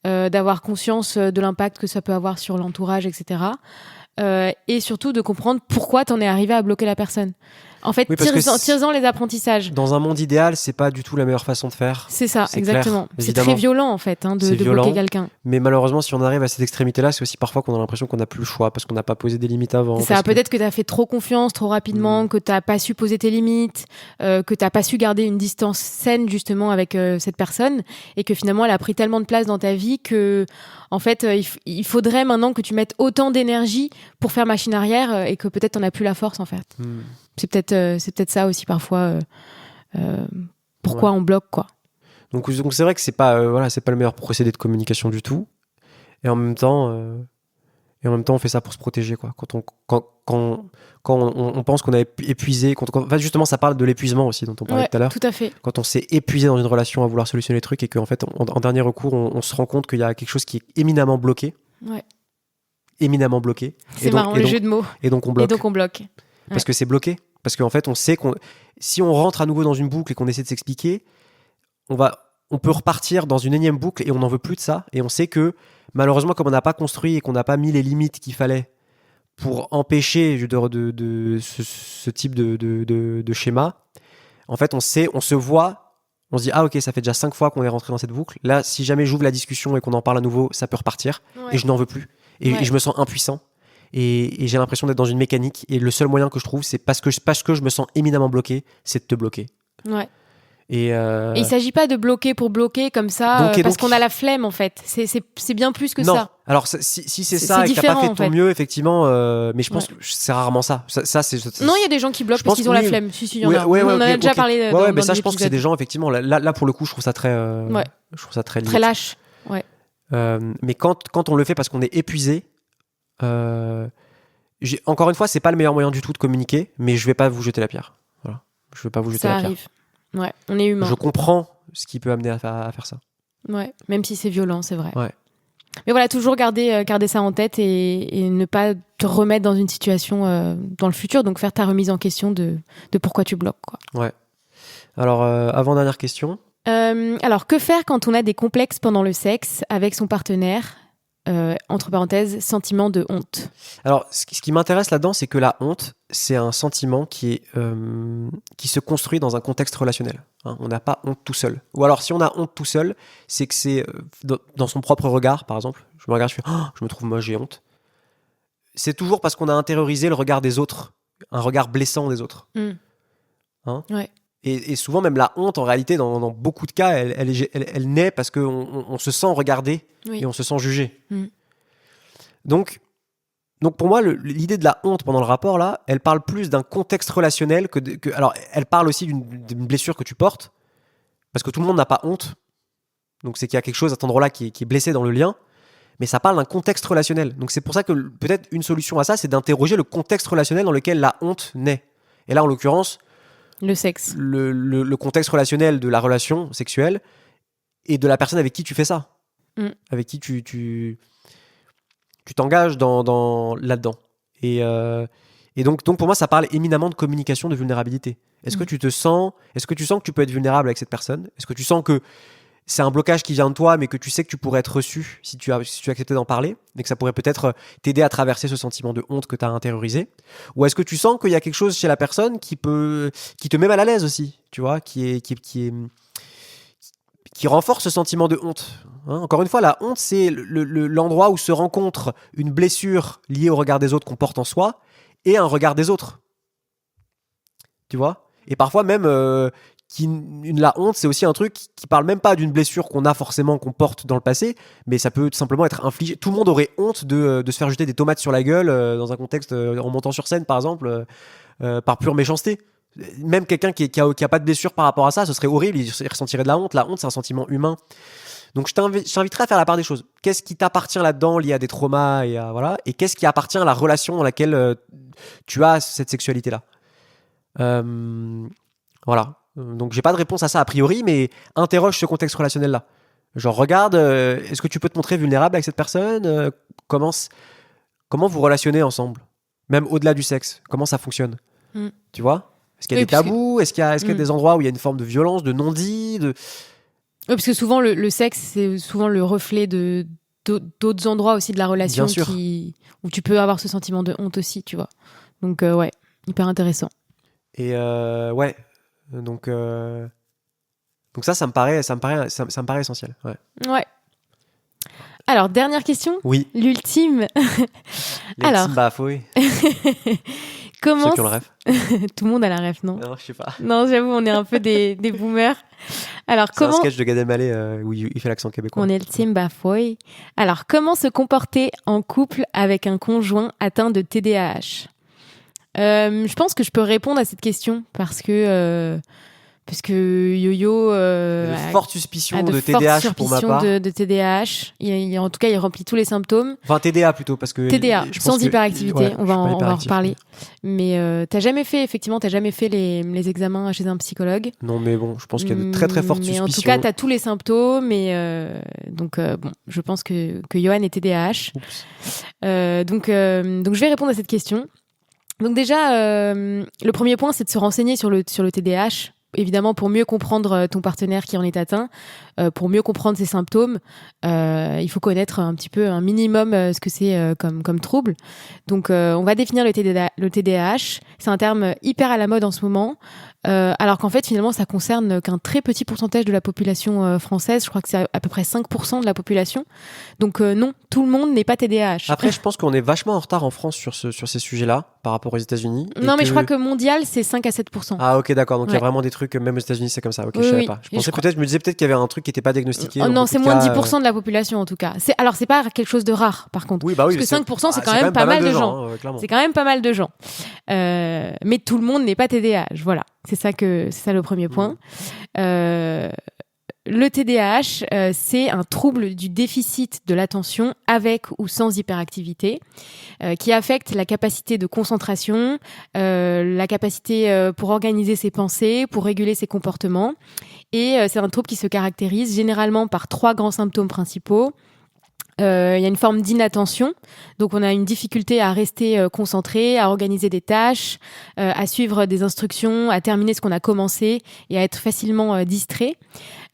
d'avoir conscience de l'impact que ça peut avoir sur l'entourage, etc. Et surtout de comprendre pourquoi t'en es arrivé à bloquer la personne. En fait, tire-en les apprentissages. Dans un monde idéal, c'est pas du tout la meilleure façon de faire. C'est ça, exactement. C'est très violent en fait de bloquer quelqu'un. Mais malheureusement, si on arrive à cette extrémité-là, c'est aussi parfois qu'on a l'impression qu'on n'a plus le choix parce qu'on n'a pas posé des limites avant. Ça, peut-être que t'as fait trop confiance trop rapidement, que t'as pas su poser tes limites, que t'as pas su garder une distance saine justement avec cette personne et que finalement elle a pris tellement de place dans ta vie que en fait il faudrait maintenant que tu mettes autant d'énergie pour faire machine arrière et que peut-être t'en as plus la force en fait. C'est peut-être ça aussi parfois pourquoi on bloque quoi. Donc c'est vrai que c'est pas le meilleur procédé de communication du tout. Et en même temps, on fait ça pour se protéger, quoi. Quand on pense qu'on a épuisé, justement, ça parle de l'épuisement aussi dont on parlait tout à l'heure. Tout à fait. Quand on s'est épuisé dans une relation à vouloir solutionner les trucs et qu'en fait, en dernier recours, on se rend compte qu'il y a quelque chose qui est éminemment bloqué. Ouais. Éminemment bloqué. C'est marrant, le jeu de mots. Et donc on bloque. Ouais. Parce que c'est bloqué. Parce qu'en fait, on sait si on rentre à nouveau dans une boucle et qu'on essaie de s'expliquer, on peut repartir dans une énième boucle et on n'en veut plus de ça. Et on sait que malheureusement, comme on n'a pas construit et qu'on n'a pas mis les limites qu'il fallait pour empêcher ce type de schéma, en fait, on se voit, on se dit, ah ok, ça fait déjà 5 fois qu'on est rentré dans cette boucle. Là, si jamais j'ouvre la discussion et qu'on en parle à nouveau, ça peut repartir. Et je n'en veux plus. Et je me sens impuissant. Et j'ai l'impression d'être dans une mécanique. Et le seul moyen que je trouve, c'est parce que je me sens éminemment bloqué, c'est de te bloquer. Ouais. Et il ne s'agit pas de bloquer pour bloquer comme ça, parce qu'on a la flemme, en fait. C'est bien plus que non. Ça. Alors, si c'est ça et que tu n'as pas fait de ton mieux, effectivement, mais je pense que c'est rarement ça. Non, il y a des gens qui bloquent parce qu'ils ont la flemme. Si, il y en a. On en a déjà parlé. Mais ça, je pense que c'est des gens, effectivement, là pour le coup, je trouve ça très limite. Très lâche. Ouais. Mais quand on le fait parce qu'on est épuisé, encore une fois, c'est pas le meilleur moyen du tout de communiquer, mais je vais pas vous jeter la pierre. Voilà. Je vais pas vous jeter la pierre. Ça arrive. Ouais, on est humain. Je comprends ce qui peut amener à faire ça. Ouais, même si c'est violent, c'est vrai. Ouais. Mais voilà, toujours garder ça en tête et ne pas te remettre dans une situation dans le futur. Donc faire ta remise en question de pourquoi tu bloques, quoi. Ouais. Alors, avant-dernière question. Alors, que faire quand on a des complexes pendant le sexe avec son partenaire ? Entre parenthèses, sentiment de honte. Alors, ce qui m'intéresse là-dedans, c'est que la honte, c'est un sentiment qui se construit dans un contexte relationnel. Hein, on n'a pas honte tout seul. Ou alors, si on a honte tout seul, c'est que c'est dans son propre regard, par exemple. Je me regarde, je fais « je me trouve moche, j'ai honte ». C'est toujours parce qu'on a intériorisé le regard des autres, un regard blessant des autres. Hein ? Ouais. Et souvent, même la honte, en réalité, dans beaucoup de cas, elle naît parce qu'on se sent regardé et on se sent jugé. Donc pour moi, l'idée de la honte pendant le rapport, là, elle parle plus d'un contexte relationnel alors, elle parle aussi d'une blessure que tu portes, parce que tout le monde n'a pas honte. Donc, c'est qu'il y a quelque chose à cet endroit-là qui est blessé dans le lien, mais ça parle d'un contexte relationnel. Donc, c'est pour ça que peut-être une solution à ça, c'est d'interroger le contexte relationnel dans lequel la honte naît. Et là, en l'occurrence, le sexe. Le contexte relationnel de la relation sexuelle et de la personne avec qui tu fais ça. Avec qui tu t'engages là-dedans. Et donc pour moi, ça parle éminemment de communication, de vulnérabilité. Est-ce que tu sens que tu peux être vulnérable avec cette personne ? Est-ce que tu sens que c'est un blocage qui vient de toi, mais que tu sais que tu pourrais être reçu si tu acceptais d'en parler, et que ça pourrait peut-être t'aider à traverser ce sentiment de honte que tu as intériorisé? Ou est-ce que tu sens qu'il y a quelque chose chez la personne qui te met mal à l'aise aussi, tu vois, qui renforce ce sentiment de honte, hein? Encore une fois, la honte, c'est l'endroit où se rencontre une blessure liée au regard des autres qu'on porte en soi et un regard des autres. Tu vois ? Et parfois même, la honte, c'est aussi un truc qui parle même pas d'une blessure qu'on porte dans le passé, mais ça peut tout simplement être infligé. Tout le monde aurait honte de se faire jeter des tomates sur la gueule dans un contexte en montant sur scène, par exemple, par pure méchanceté. Même quelqu'un qui a pas de blessure par rapport à ça, ce serait horrible, il ressentirait de la honte. La honte, c'est un sentiment humain. Donc je t'inviterai à faire la part des choses. Qu'est-ce qui t'appartient là-dedans lié à des traumas et qu'est-ce qui appartient à la relation dans laquelle tu as cette sexualité-là. Voilà. Donc j'ai pas de réponse à ça a priori, mais interroge ce contexte relationnel-là. Genre regarde, est-ce que tu peux te montrer vulnérable avec cette personne ? Comment vous relationnez ensemble ? Même au-delà du sexe, comment ça fonctionne ? Tu vois ? Est-ce qu'il y a des tabous ? Est-ce qu'il y a des endroits où il y a une forme de violence, de non-dit Oui, parce que souvent le sexe, c'est souvent le reflet d'autres endroits aussi de la relation où tu peux avoir ce sentiment de honte aussi, tu vois. Donc ouais, hyper intéressant. Et ouais, donc ça me paraît essentiel. Ouais. Alors, dernière question. Oui. L'ultime. Alors. Oui. Comment... Ceux qui ont le ref. Tout le monde a la ref, non ? Non, je sais pas. Non, j'avoue, on est un peu des boomers. Alors, c'est un sketch de Gad Elmaleh où il fait l'accent québécois. On est le team Bafoy. Alors, comment se comporter en couple avec un conjoint atteint de TDAH ? Je pense que je peux répondre à cette question parce que parce que Yo-Yo a de fortes suspicions de TDAH pour ma part. De TDAH. En tout cas, il remplit tous les symptômes. Enfin, TDA plutôt, parce que... TDA, sans hyperactivité, on va en reparler. Mais t'as jamais fait les examens chez un psychologue? Non, mais bon, je pense qu'il y a de très très fortes suspicions. Mais en tout cas, t'as tous les symptômes, donc je pense que Johan est TDAH. Donc je vais répondre à cette question. Donc déjà, le premier point, c'est de se renseigner sur le TDAH. Évidemment, pour mieux comprendre ton partenaire qui en est atteint, pour mieux comprendre ses symptômes, il faut connaître un petit peu, un minimum, ce que c'est comme trouble. Donc, on va définir le TDAH. C'est un terme hyper à la mode en ce moment, alors qu'en fait, finalement, ça concerne qu'un très petit pourcentage de la population française. Je crois que c'est à peu près 5% de la population. Donc, non, tout le monde n'est pas TDAH. Après, je pense qu'on est vachement en retard en France sur ces sujets-là, par rapport aux États-Unis. Non, mais je crois que mondial, c'est 5 à 7%. Ah, ok, d'accord. Donc, il y a vraiment des trucs, même aux États-Unis, c'est comme ça. Ok, je savais pas. Je me disais peut-être qu'il y avait un truc qui n'était pas diagnostiqué. Oh, non, c'est moins de 10% de la population, en tout cas. Alors, c'est pas quelque chose de rare, par contre. Oui, bah oui. Parce que 5%, c'est quand même pas mal de gens. C'est quand même pas mal de gens. Mais tout le monde n'est pas TDAH. Voilà. C'est ça le premier point. Le TDAH, c'est un trouble du déficit de l'attention avec ou sans hyperactivité qui affecte la capacité de concentration, la capacité pour organiser ses pensées, pour réguler ses comportements. Et c'est un trouble qui se caractérise généralement par 3 grands symptômes principaux. Il y a une forme d'inattention, donc on a une difficulté à rester concentré, à organiser des tâches, à suivre des instructions, à terminer ce qu'on a commencé et à être facilement distrait.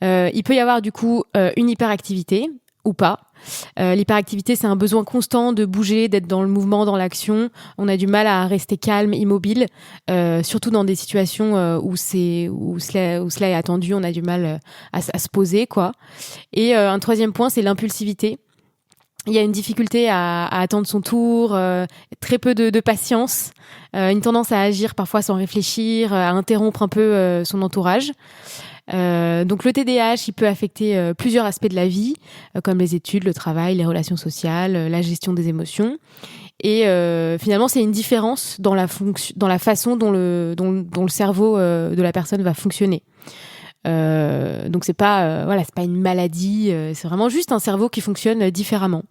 Il peut y avoir du coup une hyperactivité ou pas. L'hyperactivité, c'est un besoin constant de bouger, d'être dans le mouvement, dans l'action. On a du mal à rester calme, immobile, surtout dans des situations où cela est attendu. On a du mal à se poser, quoi. Et un troisième point, c'est l'impulsivité. Il y a une difficulté à attendre son tour, très peu de patience, une tendance à agir parfois sans réfléchir, à interrompre un peu son entourage. Donc le TDAH, il peut affecter plusieurs aspects de la vie, comme les études, le travail, les relations sociales, la gestion des émotions. Et finalement, c'est une différence dans la façon dont le cerveau de la personne va fonctionner. Donc c'est pas une maladie, c'est vraiment juste un cerveau qui fonctionne différemment.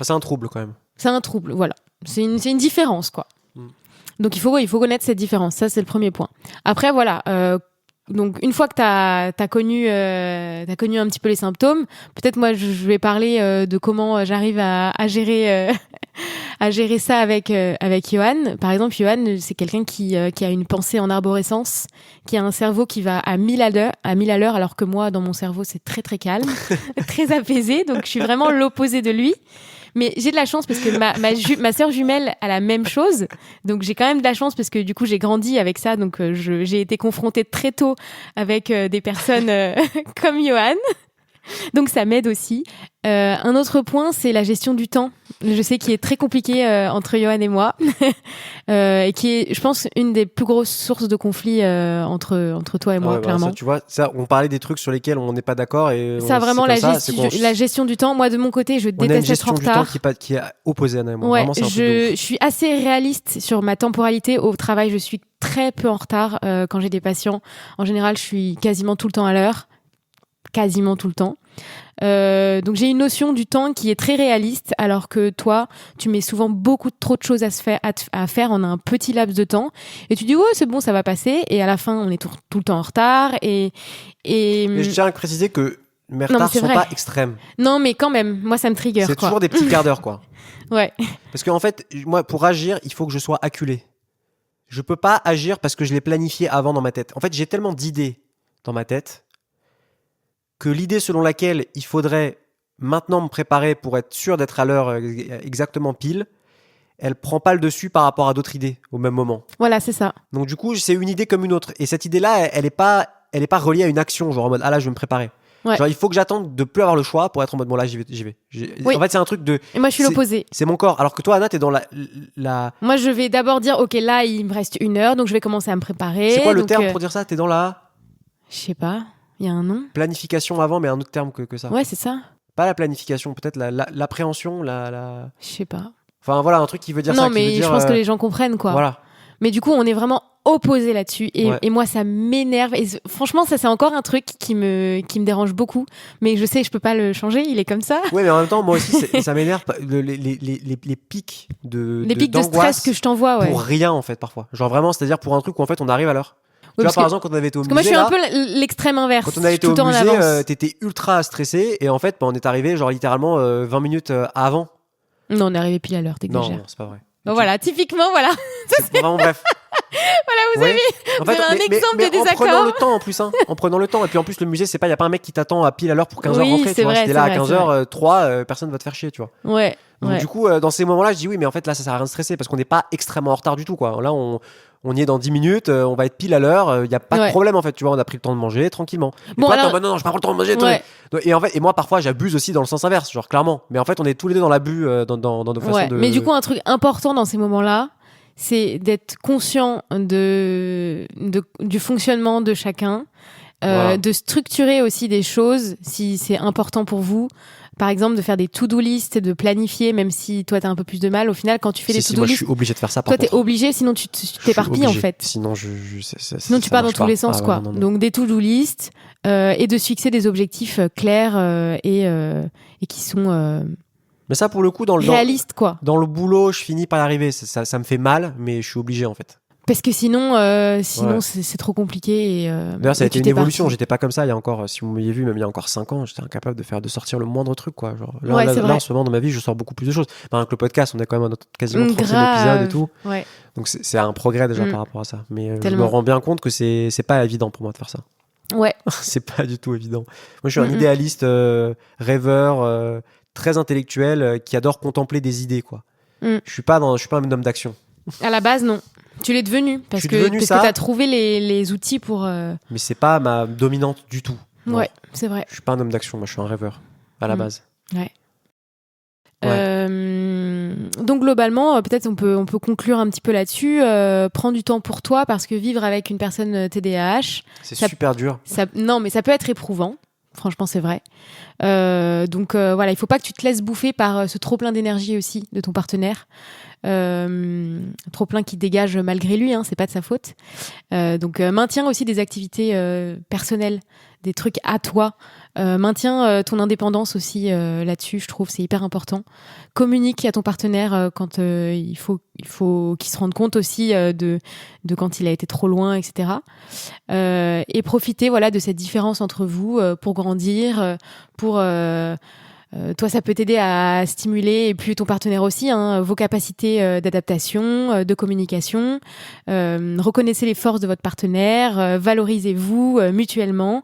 C'est un trouble quand même. C'est un trouble, voilà. C'est une différence, quoi. Donc il faut connaître cette différence, ça c'est le premier point. Après voilà, donc une fois que t'as connu un petit peu les symptômes, peut-être moi je vais parler de comment j'arrive à gérer ça avec Johan. Par exemple, Johan, c'est quelqu'un qui a une pensée en arborescence, qui a un cerveau qui va à 1000 à l'heure, alors que moi, dans mon cerveau, c'est très très calme, très apaisé. Donc, je suis vraiment l'opposé de lui. Mais j'ai de la chance parce que ma sœur jumelle a la même chose. Donc, j'ai quand même de la chance parce que du coup, j'ai grandi avec ça. Donc, j'ai été confrontée très tôt avec des personnes comme Johan. Donc ça m'aide aussi. Un autre point, c'est la gestion du temps. Je sais qu'il est très compliqué entre Johan et moi et qui est, je pense, une des plus grosses sources de conflits entre toi et moi, clairement. Ça, tu vois, ça, on parlait des trucs sur lesquels on n'est pas d'accord et ça vraiment la gestion du temps. Moi, de mon côté, je déteste être en retard. On a une gestion du temps qui est opposée à Anna et moi. Ouais, vraiment, je suis assez réaliste sur ma temporalité. Au travail, je suis très peu en retard quand j'ai des patients. En général, je suis quasiment tout le temps à l'heure. Quasiment tout le temps. Donc j'ai une notion du temps qui est très réaliste, alors que toi, tu mets souvent beaucoup trop de choses à faire en un petit laps de temps, et tu dis ouais c'est bon, ça va passer, et à la fin on est tout le temps en retard. Mais je tiens à préciser que mes retards sont pas extrêmes. Non mais quand même, moi ça me trigger. C'est toujours des petits quarts d'heure quoi. Ouais. Parce qu'en fait, moi pour agir, il faut que je sois acculé. Je peux pas agir parce que je l'ai planifié avant dans ma tête. En fait, j'ai tellement d'idées dans ma tête que l'idée selon laquelle il faudrait maintenant me préparer pour être sûr d'être à l'heure exactement pile, elle prend pas le dessus par rapport à d'autres idées au même moment. Voilà, c'est ça. Donc du coup, c'est une idée comme une autre. Et cette idée-là, elle est pas reliée à une action, genre en mode, ah là, je vais me préparer. Ouais. Genre, il faut que j'attende de plus avoir le choix pour être en mode, bon là, j'y vais. Oui. En fait, c'est un truc de... Et moi, je suis l'opposé. C'est mon corps. Alors que toi, Anna, t'es dans la... Moi, je vais d'abord dire, ok, là, il me reste 1 heure, donc je vais commencer à me préparer. C'est quoi le terme pour dire ça ? T'es dans la... Je sais pas. Il y a un nom. Planification avant, mais un autre terme que ça. Ouais, c'est ça. Pas la planification, peut-être l'appréhension, la... Je sais pas. Enfin, voilà, un truc qui veut dire non, ça. Non, mais je pense que les gens comprennent, quoi. Voilà. Mais du coup, on est vraiment opposé là-dessus. Et moi, ça m'énerve. Et franchement, ça, c'est encore un truc qui me dérange beaucoup. Mais je sais, je peux pas le changer. Il est comme ça. Oui, mais en même temps, moi aussi, ça m'énerve. Les pics de stress que je t'envoie, pour rien, en fait, parfois. Genre vraiment, c'est-à-dire pour un truc où en fait, on arrive à l'heure. Tu vois, par exemple, quand on avait été au musée. Moi, je suis un peu l'extrême inverse. Quand on avait été au musée, t'étais ultra stressé. Et en fait, on est arrivé, genre littéralement 20 minutes avant. Non, on est arrivé pile à l'heure, t'exagères. Non, c'est pas vrai. Donc, voilà, typiquement, voilà. C'est vraiment bref. Voilà, vous avez un exemple de désaccord. En prenant le temps en plus, en prenant le temps. Et puis en plus, le musée, il n'y a pas un mec qui t'attend à pile à l'heure pour 15h rentrer. Tu vois, si t'es là à 15h03, personne va te faire chier, tu vois. Ouais. Donc du coup, dans ces moments-là, je dis oui, mais en fait, là, ça sert à rien de stresser parce qu'on n'est pas extrêmement en retard du tout, quoi. Là, on y est dans 10 minutes, on va être pile à l'heure, il n'y a pas de problème en fait, tu vois, on a pris le temps de manger tranquillement. Et toi, attends, non, je prends pas le temps de manger. Et en fait, et moi parfois j'abuse aussi dans le sens inverse, genre clairement. Mais en fait, on est tous les deux dans l'abus dans nos façons de. Mais du coup, un truc important dans ces moments-là, c'est d'être conscient du fonctionnement de chacun, de structurer aussi des choses si c'est important pour vous. Par exemple, de faire des to-do list, de planifier, même si toi, t'as un peu plus de mal. Au final, quand tu fais des to-do list, je suis obligé de faire ça. Toi, t'es obligé, sinon tu t'éparpilles en fait. Sinon, sinon tu pars dans tous les sens, quoi. Non. Donc des to-do list et de se fixer des objectifs clairs et qui sont mais ça, pour le coup, réalistes, quoi. Dans le boulot, je finis par y arriver. Ça me fait mal, mais je suis obligé en fait. Parce que sinon c'est trop compliqué. D'ailleurs, ça a été une évolution. J'étais pas comme ça il y a encore, si vous m'aviez vu, même il y a encore 5 ans, j'étais incapable de sortir le moindre truc, quoi. Genre, là, en ce moment, dans ma vie, je sors beaucoup plus de choses. Avec le podcast, on est quand même à quasiment 30e épisode et tout. Ouais. Donc, c'est un progrès déjà par rapport à ça. Mais je me rends bien compte que c'est pas évident pour moi de faire ça. Ouais. C'est pas du tout évident. Moi, je suis un idéaliste, rêveur, très intellectuel, qui adore contempler des idées, quoi. Je suis pas un homme d'action. À la base, non. Tu l'es devenu parce que tu as trouvé les outils pour. Mais c'est pas ma dominante du tout. Ouais, c'est vrai. Je suis pas un homme d'action, moi je suis un rêveur à la base. Ouais. Donc globalement, peut-être on peut conclure un petit peu là-dessus. Prends du temps pour toi parce que vivre avec une personne TDAH, c'est super dur. Non, mais ça peut être éprouvant. Franchement, c'est vrai. Donc voilà, il faut pas que tu te laisses bouffer par ce trop plein d'énergie aussi de ton partenaire. Trop plein qui dégage malgré lui, c'est pas de sa faute. Donc maintiens aussi des activités personnelles, des trucs à toi. Maintiens ton indépendance aussi là-dessus, je trouve, c'est hyper important. Communique à ton partenaire quand il faut qu'il se rende compte aussi de quand il a été trop loin, etc. Et profitez de cette différence entre vous pour grandir, pour toi, ça peut t'aider à stimuler, et puis ton partenaire aussi, vos capacités d'adaptation, de communication. Reconnaissez les forces de votre partenaire, valorisez-vous mutuellement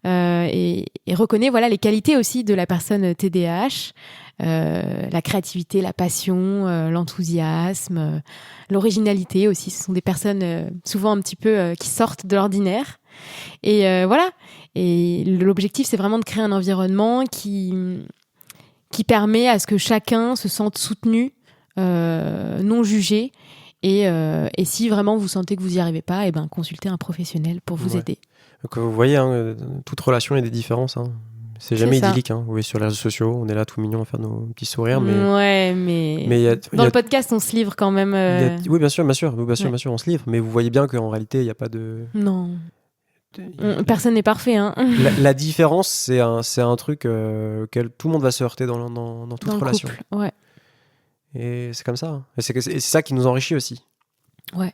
et reconnaissez les qualités aussi de la personne TDAH, la créativité, la passion, l'enthousiasme, l'originalité aussi. Ce sont des personnes souvent un petit peu qui sortent de l'ordinaire. Et voilà. Et l'objectif, c'est vraiment de créer un environnement qui permet à ce que chacun se sente soutenu, non jugé. Et si vraiment vous sentez que vous n'y arrivez pas, consultez un professionnel pour vous aider. Donc, vous voyez, toute relation, il y a des différences. C'est jamais idyllique. Vous voyez, sur les réseaux sociaux, on est là tout mignon à faire nos petits sourires. Mais... Ouais, mais dans le podcast, on se livre quand même. Oui, bien sûr, on se livre. Mais vous voyez bien qu'en réalité, il n'y a pas de... Non. Personne n'est parfait. La différence, c'est un truc auquel tout le monde va se heurter dans toute relation. Couple, ouais. Et c'est comme ça. Et c'est ça qui nous enrichit aussi. Ouais.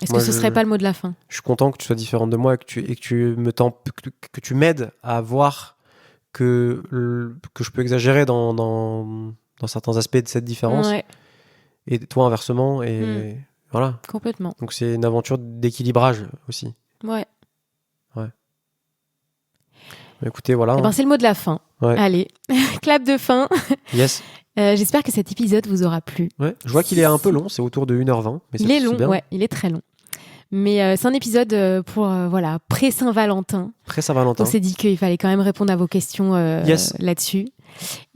Est-ce que ce serait pas le mot de la fin ? Je suis content que tu sois différente de moi et que tu m'aides à voir que je peux exagérer dans certains aspects de cette différence. Ouais. Et toi, inversement. Et voilà. Complètement. Donc c'est une aventure d'équilibrage aussi. Ouais. Écoutez, voilà. C'est le mot de la fin. Ouais. Allez, clap de fin. Yes. J'espère que cet épisode vous aura plu. Ouais. Je vois qu'il est un peu long, c'est autour de 1h20. Mais il est long, il est très long. Mais c'est un épisode pour pré-Saint-Valentin. Pré-Saint-Valentin. On s'est dit qu'il fallait quand même répondre à vos questions là-dessus.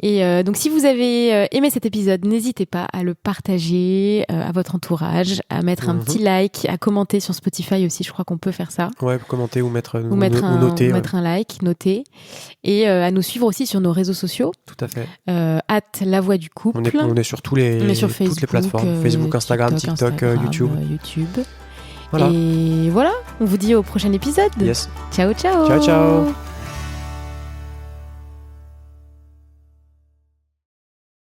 Et donc, si vous avez aimé cet épisode, n'hésitez pas à le partager à votre entourage, à mettre un petit like, à commenter sur Spotify aussi. Je crois qu'on peut faire ça. Ouais, commenter ou mettre noter. Mettre un like, noter. Et à nous suivre aussi sur nos réseaux sociaux. Tout à fait. @La Voix du Couple. On est sur toutes les plateformes. Facebook, Instagram, TikTok, YouTube. Voilà. Et voilà, on vous dit au prochain épisode. Yes. Ciao, ciao. Ciao, ciao.